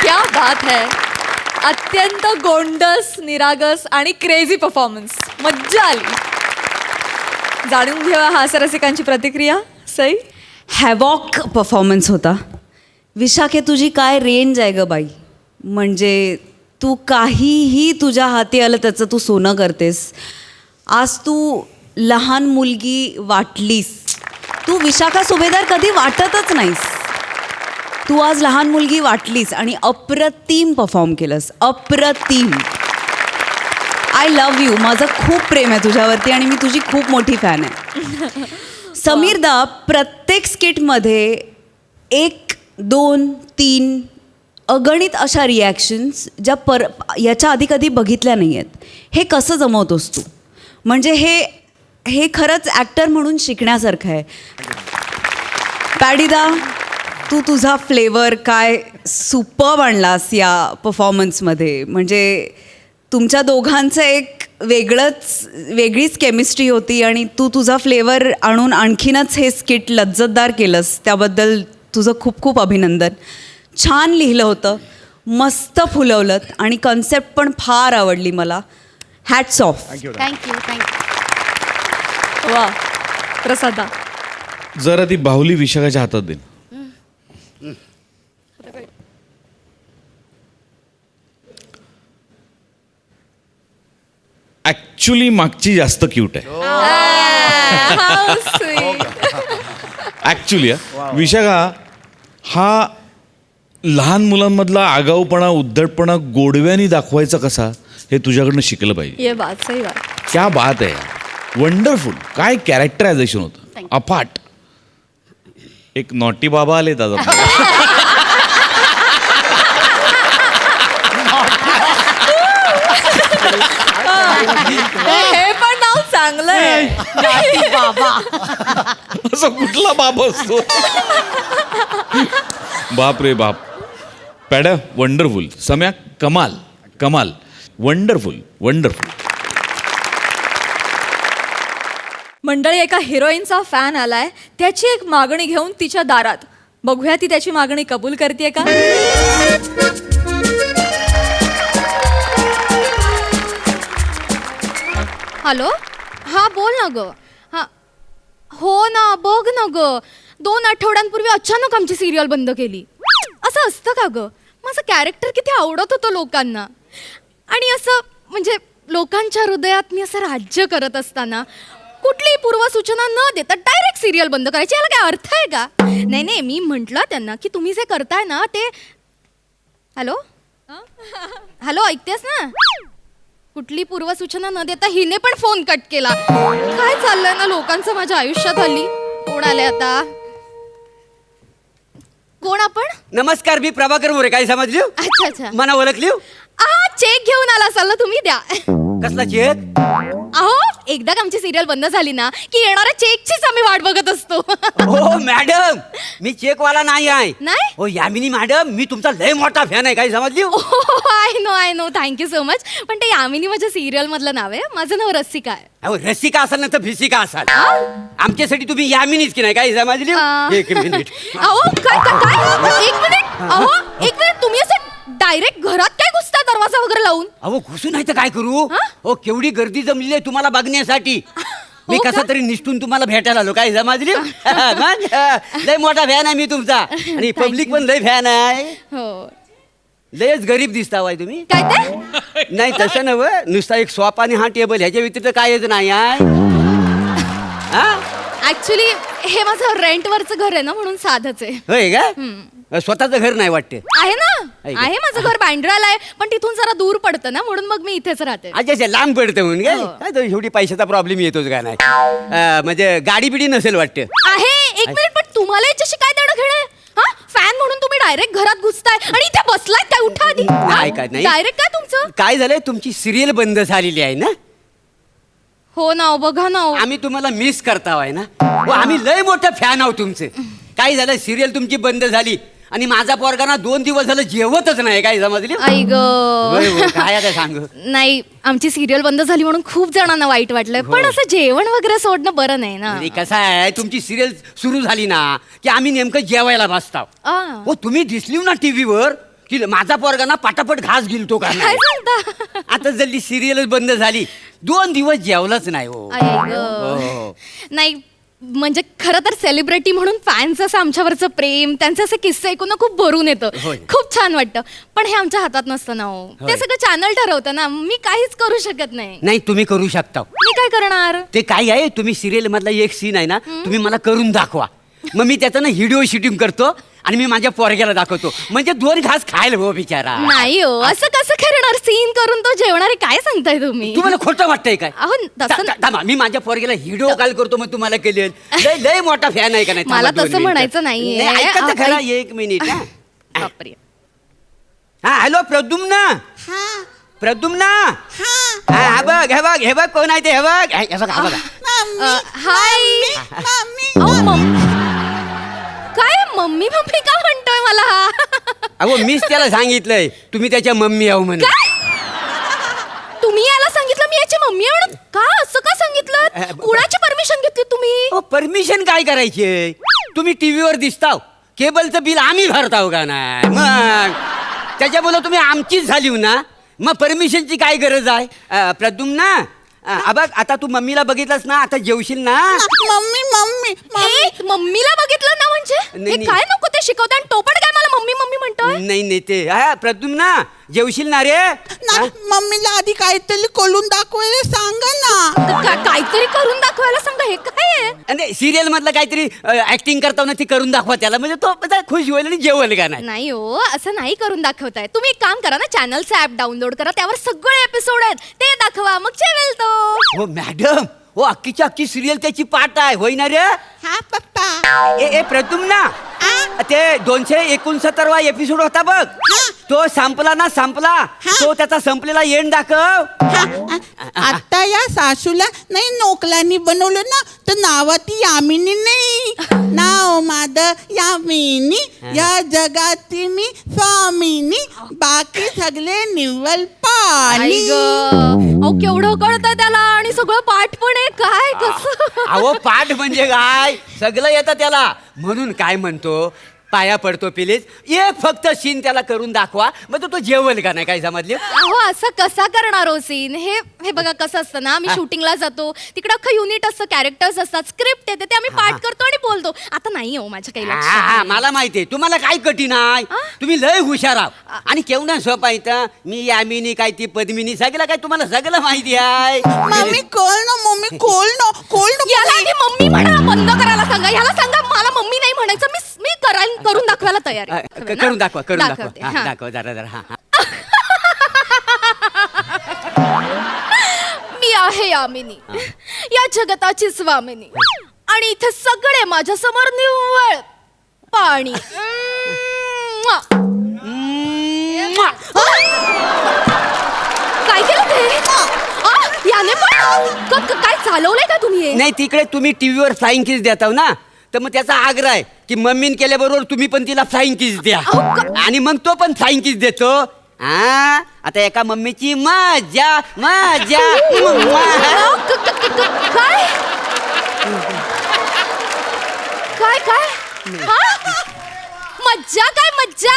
क्या बात है. अत्यंत गोंडस निरागस आणि क्रेझी परफॉर्मन्स. मज्जा आली. जाणून घेऊया हास्यरसिकांची प्रतिक्रिया. सई. हॅवॉक परफॉर्मन्स होता. विशाखे तुझी काय रेंज आहे ग बाई. म्हणजे तू काहीही तुझ्या हाती आलं त्याचं तू सोनं करतेस. आज तू लहान मुलगी वाटलीस. तू विशाखा सुभेदार कधी वाटतच नाहीस. तू आज लहान मुलगी वाटलीस आणि अप्रतिम परफॉर्म केलंस. अप्रतिम. I love you. माझं खूप प्रेम आहे तुझ्यावरती आणि मी तुझी खूप मोठी फॅन आहे. समीरदा, प्रत्येक स्किटमध्ये 1, 2, 3 अगणित अशा रिॲक्शन्स ज्या याच्या आधी कधी बघितल्या नाही आहेत. हे कसं जमवतोस तू? म्हणजे हे खरंच ॲक्टर म्हणून शिकण्यासारखं आहे. पॅडीदा, तू तुझा फ्लेवर काय सुपर्ब आणलास या परफॉर्मन्समध्ये. म्हणजे तुमच्या दोघांचं एक वेगळीच केमिस्ट्री होती आणि तू तुझा फ्लेवर आणून आणखीनच हे स्किट लज्जतदार केलंस. त्याबद्दल तुझं खूप खूप अभिनंदन. छान लिहिलं होतं, मस्त फुलवलं आणि कन्सेप्ट पण फार आवडली मला. Hats off. Thank you thank you. वा प्रसादा. जरा ती बाहुली विशाखाच्या हातात दे. ऍक्च्युली मागची जास्त क्यूट आहे. How sweet. ऍक्च्युली विशाखा हा लहान मुलांमधला आगाऊपणा, उद्धटपणा गोडव्याने दाखवायचा कसा हे तुझ्याकडनं शिकलं पाहिजे. ये बात सही बात. क्या बात आहे. वंडरफुल. काय कॅरेक्टरायझेशन होतं. अफाट. एक नॉटी बाबा आले दादा. हे पण नाव चांगलं आहे. असं कुठला बाप असतो. बाप रे बाप. पॅडा वंडरफुल. सम्या कमाल कमाल. Wonderful wonderful. मंडळी, एका हिरोईनचा फॅन आलाय. त्याची एक मागणी घेऊन तिच्या दारात. बघूया ती त्याची मागणी कबूल करते का. हॅलो, हां बोल ना ग. हां हो ना, बघ ना ग, 2 आठवड्यांपूर्वी अचानक आमची सिरियल बंद केली. असं असतं का ग. माझं कॅरेक्टर किती आवडत होतं लोकांना आणि असं म्हणजे लोकांच्या हृदयात मी असं राज्य करत असताना कुठलीही पूर्वसूचना न देता डायरेक्ट सिरियल बंद करायची. याला काय अर्थ आहे का. नाही नाही, मी म्हटलं त्यांना की तुम्ही जे करताय ना ते. हॅलो हॅलो, ऐकतेस ना. कुठली पूर्वसूचना न देता हिने पण फोन कट केला. काय चाललंय ना लोकांचं माझ्या आयुष्यात हल्ली. कोण आले आता. कोण आपण. नमस्कार, मी प्रभाकर मोरे. काय समजली. अच्छा अच्छा. मला ओळखली. चेक घेऊन आला असाल ना तुम्ही. द्या. कसला चेक. अहो, एकदा आमची सिरियल बंद झाली ना की येणाऱ्या चेकचीच आम्ही वाट बघत असतो. हो मॅडम, मी चेकवाला नाही आहे. नाही. हो यामिनी मॅडम, मी तुमचा लय मोठा फॅन आहे. काय समजली. I know thank you so much. पण ते यामिनी माझ्या सिरियल मधलं नाव आहे. माझं नाव रसिका आहे. अहो रसिका असाल ना तर भिसिका असाल. आमच्यासाठी तुम्ही यामिनीच की नाही. काय समजली. एक मिनिट. अहो काय एक मिनिट तुम्ही असं डायरेक्ट घरात काय घुसता दरवाजा वगैरे लावून. अहो घुसू नाही तर काय करू. हो केवढी गर्दी जमली आहे तुम्हाला बघण्यासाठी. मी कसा तरी निष्ठून तुम्हाला भेटायला आलो. काय समजली. लय मोठा फॅन आहे मी तुमचा आणि पब्लिक पण लय फॅन आहे. हो. लयच गरीब दिसता वाय तुम्ही. काय ते. नाही तसं नव, नुसता एक सोफा आणि हा टेबल ह्याच्या व्यतिरिक्त कायच नाही आहे. ऍक्च्युली हे माझं रेंटवरचं घर आहे ना म्हणून साधच आहे. होय का. स्वतःचं घर नाही वाटते. आहे ना. आहे माझं घर बँड्राला आहे पण तिथून जरा दूर पडतं ना म्हणून मग मी इथेच राहते. अच्छा लांब पडतं म्हणून काय तर शेवटी पैशाचा प्रॉब्लेम येतोच का नाही. म्हणजे गाडी बिडी नसेल वाटते. आहे. एक मिनिट, पण तुम्हाला याच्याशी काय देणं घेणं. हा फॅन म्हणून तुम्ही डायरेक्ट घरात घुसताय आणि इथे बसलाय काय. उठा आधी. नाही डायरेक्ट काय तुमचं. काय झालंय, तुमची सिरियल बंद झालेली आहे ना. हो ना. बघा ना. आम्ही तुम्हाला मिस करता आहे ना. आम्ही लय मोठे फॅन आहोत तुमचे. काय झालं, सिरियल तुमची बंद झाली आणि माझा पोरगा ना 2 दिवस झालं जेवतच नाही. काय समजली. आई ग. काय आता सांग. नाही, आमची सिरियल बंद झाली म्हणून खूप जणांना वाईट वाटलंय. पण असं जेवण वगैरे सोडणं बरं नाही ना. कसं आहे, तुमची सिरियल सुरू झाली ना की आम्ही नेमकं जेवायला बसताव. हो तुम्ही दिसली ना टीव्हीवर की माझा पोरगा ना पटापट घास गिलतो का काय सांगता. आता जल्दी सिरियलच बंद झाली 2 दिवस जेवलाच नाही. हो आई ग. नाही म्हणजे खरं तर सेलिब्रिटी म्हणून फॅन्स असं आमच्यावरचं प्रेम त्यांचे असे किस्से ऐकून ना खूप भरून येतं. होय. खूप छान वाटतं. पण हे आमच्या हातात नसतं ना हो. होय. ते सगळं चॅनल ठरवतं ना. मी काहीच करू शकत नाही. नाही तुम्ही करू शकता. मी काय करणार? ते काय आहे, तुम्ही सिरियल मधला एक सीन आहे ना, तुम्ही मला करून दाखवा. मग मी त्याचं ना व्हिडिओ शूटिंग करतो आणि मी माझ्या पोरग्याला दाखवतो. म्हणजे 2 घास खायला हो बिचारा. नाही हो, असं कसं करणार? सीन करून तो जेवणारे काय सांगताय तुम्ही? तुम्हाला खोटं वाटतंय काय? अहो तसं थांबा, मी माझ्या पोरग्याला व्हिडिओ कॉल करतो, मग तुम्हाला केले. लय लय मोठा फॅन आहे का नाही? मला थांबा 2 तसं मिनिटं. म्हणायचं नाहीये. नाही, ऐका तर अहो, खरा ऐक. 1 मिनिट. बापरे. हा हॅलो प्रद्युम्न. प्रद्युम्न. हे बघ कोण आहे ते. हे बघ. हाय. अहो, काय मम्मी मम्मी का म्हणतोय मला? अहो मीच त्याला सांगितलंय तुम्ही त्याच्या मम्मी आहो म्हणून. तुम्ही याला सांगितलं मी याची मम्मी आहे म्हणून? का असं का सांगितलं? कुणाची परमिशन घेतली तुम्ही? परमिशन काय करायची? तुम्ही टीव्हीवर दिसताव, केबलचं बिल आम्ही भरताव का नाही? मग त्याच्यामुळे तुम्ही आमचीच झाली ना, मग परमिशनची काय गरज आहे? प्रद्युम्न बघ, आता तू मम्मीला बघितलंस ना, आता जेवशील ना? मम्मी मम्मी ए, मम्मीला बघितलं ना म्हणजे? नाही, हे काय नको ते शिकवते आणि टोपट काय मला मम्मी मम्मी म्हणतोय? नाही ते प्रद्युम्न जेवशील ना रे? मम्मीला आधी काहीतरी करून दाखवायला सांगा ना. काहीतरी करून दाखवायला सांगा. हे काय आहे? सिरियल मधलं काहीतरी ऍक्टिंग करताना ती करून दाखवा त्याला, म्हणजे तो खुश होईल आणि जेवल का नाही. नाही हो, असं नाही करून दाखवताय. तुम्ही एक काम करा ना, चॅनलचं ऍप डाउनलोड करा, त्यावर सगळे एपिसोड आहेत ते दाखवा, मग जेवेल तो. हो मॅडम, हो अख्खीच्या अख्खी सिरियल त्याची पाठ आहे, होई ना रे? हा पप्पा. ए प्रद्युम्न, ते 269वा एपिसोड होता बघ, तो संपला ना, संपला तो त्याचा संपलेला एंड दाखव. आता या सासूला नाही नोकलांनी बनवलं ना, तर नावाती यामिनी नाही. नाव माझ यामिनी, या जगाती मी स्वामिनी, बाकी सगळे निव्वल आई पाणी. अहो केवढं कळतंय त्याला आणि सगळं पाठ पण आहे. काय कसं? अहो पाठ म्हणजे काय, सगळं येतं त्याला. म्हणून काय म्हणतो, पाया पडतो प्लीज, एक फक्त सीन त्याला करून दाखवा, मग तो जेवल का नाही? काय समजले? अहो असं कसा करणार हो सीन? हे बघा कसं असतं ना, आम्ही शूटिंगला जातो, तिकडे अख्खं युनिट असतं, कॅरेक्टर्स असतात, स्क्रिप्ट येते, ते आम्ही पाठ करतो आणि बोलतो. आता नाही हो माझ्या काही लक्षात. मला माहितीये तुम्हाला काय कठीण आहे, तुम्ही लय हुशार आहात आणि केवढा सोपा आहे. मी यामिनी काय ती पद्मिनी सगळं काय तुम्हाला सगळं माहिती आहे. मम्मी कोल ना, मम्मी कोल ना, कोल ना. याला आधी मम्मी म्हणा बंद करायला सांगा. ह्याला सांगा मला मम्मी नाही म्हणायचं. मी करून दाखवायला तयार आहे. करून दाखवा, करून दाखवा. दाखवते, हा. दाखवा जरा. मी आहे यामिनी, या जगताची स्वामिनी, आणि इथे सगळे माझ्या समोर निव्वळ पाणी. काय केलं ते? याने पण काय चालवलंय का तुम्ही? नाही, तिकडे तुम्ही टीव्हीवर फ्लाइंग किस देताव ना, तर मग त्याचा आग्रह आहे की मम्मीन केल्याबरोबर तुम्ही पण तिला फ्लाइंग किस द्या, आणि मग तो पण फ्लाइंग किस देतो. आता एका मम्मीची मजा मजा. काय काय काय मज्जा? काय मज्जा?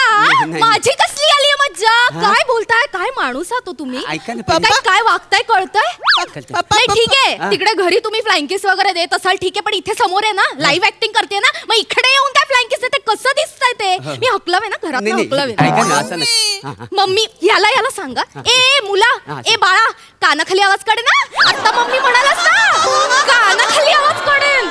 नाही. माझी कसली आली मज्जा? काय बोलताय? काय माणूस आहात हो तुम्ही? ऐका ना, काय वागताय कळतंय? पप्पा, नाही ठीक आहे, हा. तिकडे घरी तुम्ही फ्लाइंकिस वगैरे देत असाल ठीक आहे, पण इथे समोर आहे ना, लाईव्ह ऍक्टिंग करते ना, मग इकडे येऊन काय फ्लाइंकिस देते? कसं दिसतंय ते? मी हकलवे ना, घरात नाही, हकलवे. ऐका ना, असं नाही. मम्मी याला सांगा. ए मुला, ए बाळा, कानाखाली आवाज काढे ना. आता मम्मी म्हणालास ना, कानाखाली आवाज काढेन.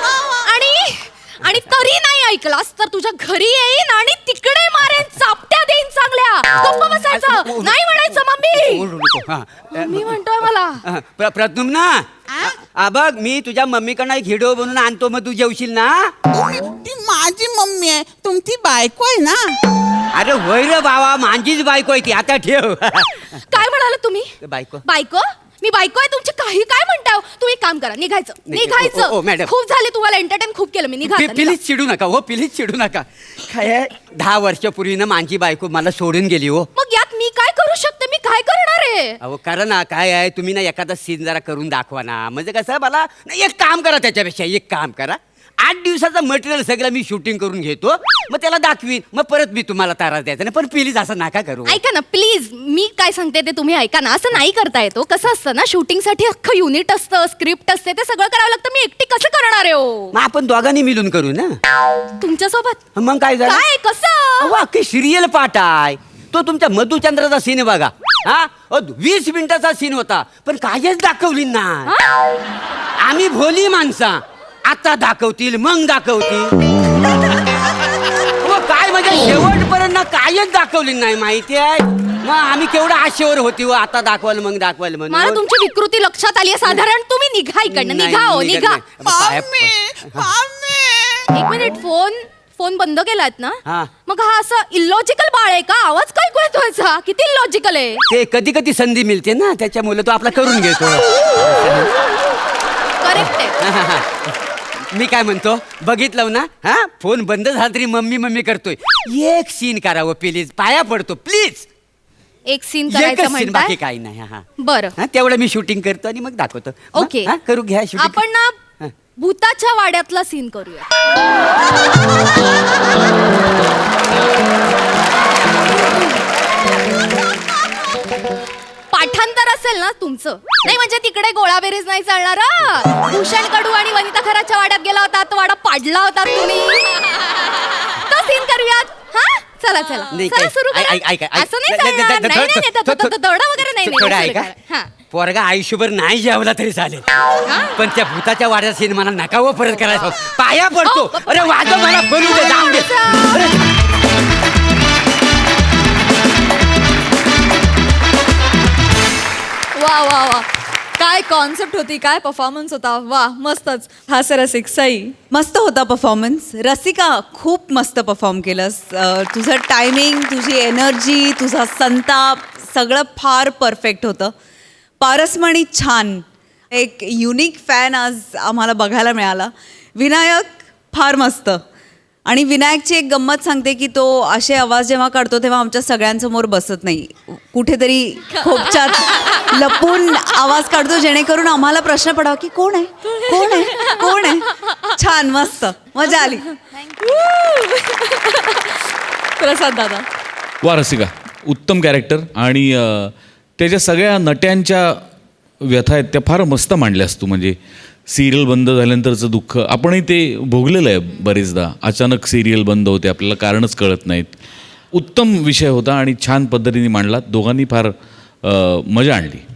आणि तरी नाही ऐकलास तर तुझ्या घरी येईन आणि तिकडे मारेन, चापट्या देईन चांगल्या. गप्प बसायचं नाही, म्हणायचं मम्मी. मी म्हणतोय मला. प्रद्युम्न, बघ मी तुझ्या मम्मीकडनं एक व्हिडिओ बनवून आणतो, मग तू जेवशील ना? ती माझी मम्मी आहे, तुमची बायको आहे ना. अरे होय रे बाबा, माझीच बायको आहे ती. आता ठेव. काय म्हणाले तुम्ही? बायको? मी बायको आहे तुमची? काही काय म्हणताय? तुम्ही एक काम करा, निघायचं. मॅडम. खूप झाले, तुम्हाला एंटरटेन खूप केलं मी. निघा. प्लीज चिडू नका हो, प्लीज चिडू नका. काय 10 वर्षापूर्वी ना माझी बायको मला सोडून गेली हो. मग यात मी काय करू शकते? मी काय करणार आहे? अहो करा ना, काय आहे, तुम्ही ना एखादा सीन जरा करून दाखवा ना, म्हणजे कसं मला एक काम करा, त्याच्यापेक्षा एक काम करा, 8 दिवसाचं मटेरियल सगळं मी शूटिंग करून घेतो, मग त्याला दाखवीन, मग परत मी तुम्हाला त्रास द्यायचा नाही. पण प्लीज असं नका करू. ऐका ना प्लीज, मी काय सांगते ते तुम्ही ऐका ना. असं नाही करता येतो. कसं असतं ना, शूटिंगसाठी अख्खं युनिट असतं, स्क्रिप्ट असते, ते सगळं करावं लागतं. मी एकटी कसं करणार आहे हो? मग आपण दोघांनी मिळून करू ना. तुमच्यासोबत मग काय झालं? काय कसं? अहो, अख्खी सिरियल पाठ आहे. तो तुमच्या मधुचंद्राचा सीन बघा. हा 20 मिनिटाचा सीन होता, पण कायच दाखवली ना. आम्ही भोली माणसा, आता दाखवतील मग दाखवतील. अहो, काय म्हणजे शेवटपर्यंत कायच दाखवली नाही माहिती आहे. मग आम्ही केवढं आशेवर होती, आता दाखवाल मग दाखवाल मला म्हणून. तुमची विकृती लक्षात आली आहे साधारण. तुम्ही निघा इकडनं, नाही, निघा हो निघत निघा. नाही. एक मिनिट, फोन बंद केलात ना? हा. मग हा असं इलॉजिकल बाळ आहे का? आवाज काय येतोय? किती इलॉजिकल आहे. ते कधी कधी संधी मिळते ना, त्याच्यामुळे तो आपला करून घेतो. करेक्ट आहे. मी काय म्हणतो, बघितलं ना, हा फोन बंद झाला तरी मम्मी मम्मी करतोय. एक सीन करावं प्लीज, पाया पडतो प्लीज. एक सीन एकच करायचं सीन, म्हणताय? बाकी काही नाही. हा बरं हा, तेवढं मी शूटिंग करतो आणि मग दाखवतो. ओके. हा, करू घ्या shooting. आपण ना भूताच्या वाड्यातला सीन करूया. पाठांतर असेल ना तुमचं? नाही म्हणजे तिकडे गोळाबेरीज नाही चालणार. भूषण कडू आणि वनिता खराच्या वाड्यात गेला होता, तो वाडा पाडला होता तुम्ही. तो सीन करूयात. हा चला चला नाही, चला काय- सुरू करा. ऐक- ऐक- ऐक- असं नाही ऐक- चालणार. ऐक- नाही, नाही, नाही, दौडा वगैरे नाही, थोडं नाही, ऐका. सुरू करा. हा. पोरगा आयुष्यभर नाही जेवला तरी चालेल, पण त्या भूताच्या वाड्यात सीन मला नका व परत करायचं. पाया पडतो. अरे वाजव, मला बोलू दे, जाऊ दे. अरे, वा वा वा, काय कॉन्सेप्ट होती, काय परफॉर्मन्स होता. वा मस्तच. हास्यरसिक सई. मस्त होता परफॉर्मन्स. रसिका खूप मस्त परफॉर्म केलंस. तुझं टायमिंग, तुझी एनर्जी, तुझा संताप सगळं फार परफेक्ट होतं. पारसमणी छान. एक युनिक फॅन आज आम्हाला बघायला मिळाला. विनायक फार मस्त. आणि विनायकची एक गंमत सांगते की तो असे आवाज जेव्हा काढतो तेव्हा आमच्या सगळ्यांसमोर बसत नाही, कुठेतरी खोपच्यात लपून आवाज काढतो, जेणेकरून आम्हाला प्रश्न पडावा की कोण आहे कोण आहे कोण आहे. छान, मस्त, मजा आली. प्रसाद दादा. वा रसिका, उत्तम कॅरेक्टर. आणि त्याच्या सगळ्या नट्यांच्या व्यथा आहेत त्या फार मस्त मांडल्यास तू. म्हणजे सिरियल बंद झाल्यानंतरचं दुःख आपणही ते भोगलेलं आहे बरेचदा. अचानक सिरियल बंद होते, आपल्याला कारणच कळत नाहीत. उत्तम विषय होता आणि छान पद्धतीने मांडला. दोघांनी फार मजा आणली.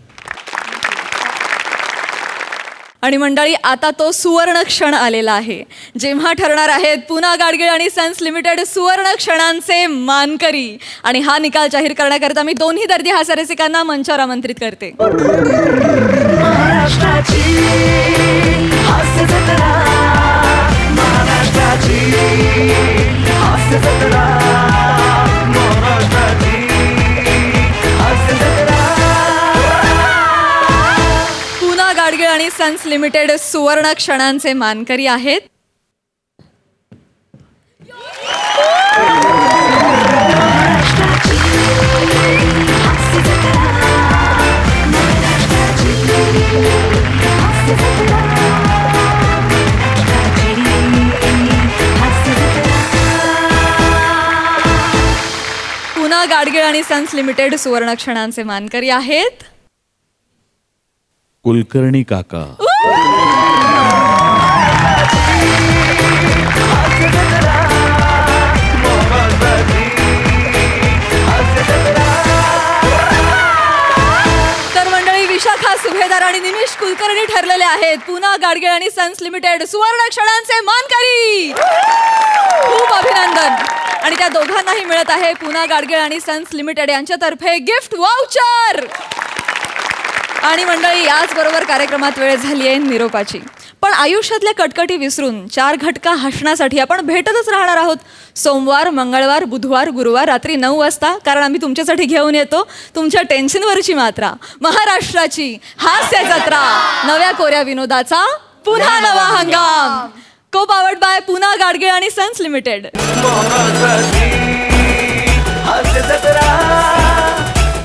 आणि मंडळी, आता तो सुवर्ण क्षण आलेला आहे जेव्हा ठरणार आहेत पुना गाडगीळ आणि सन्स लिमिटेड सुवर्ण क्षणांचे मानकरी. आणि हा निकाल जाहीर करण्याकरता मी दोन्ही दर्दी हास्यरसिकांना मंचावर आमंत्रित करते. पुना गाडगीळ आणि सन्स लिमिटेड सुवर्ण क्षणांचे मानकरी आहेत पुना गाडगीळ आणि सन्स लिमिटेड सुवर्ण क्षणांचे मानकरी आहेत कुलकर्णी काका. तर मंडळी, विशाखा सुभेदार आणि निमिष कुलकर्णी ठरलेले आहेत पुना गाडगीळ आणि सन्स लिमिटेड सुवर्ण क्षणांचे मानकरी. खूप अभिनंदन. आणि त्या दोघांनाही मिळत आहे पुना गाडगीळ आणि सन्स लिमिटेड यांच्यातर्फे गिफ्ट वाउचर. आणि मंडळी, याचबरोबर कार्यक्रमात वेळ झाली आहे निरोपाची. पण आयुष्यातल्या कटकटी विसरून 4 घटका हसण्यासाठी आपण भेटतच राहणार आहोत सोमवार, मंगळवार, बुधवार, गुरुवार रात्री 9 वाजता. कारण आम्ही तुमच्यासाठी घेऊन येतो तुमच्या टेन्शनवरची मात्रा, महाराष्ट्राची हास्य जत्रा, नव्या कोऱ्या विनोदाचा पुन्हा नवा हंगाम. को पावर्ड बाय पुना गाडगीळ आणि सन्स लिमिटेड.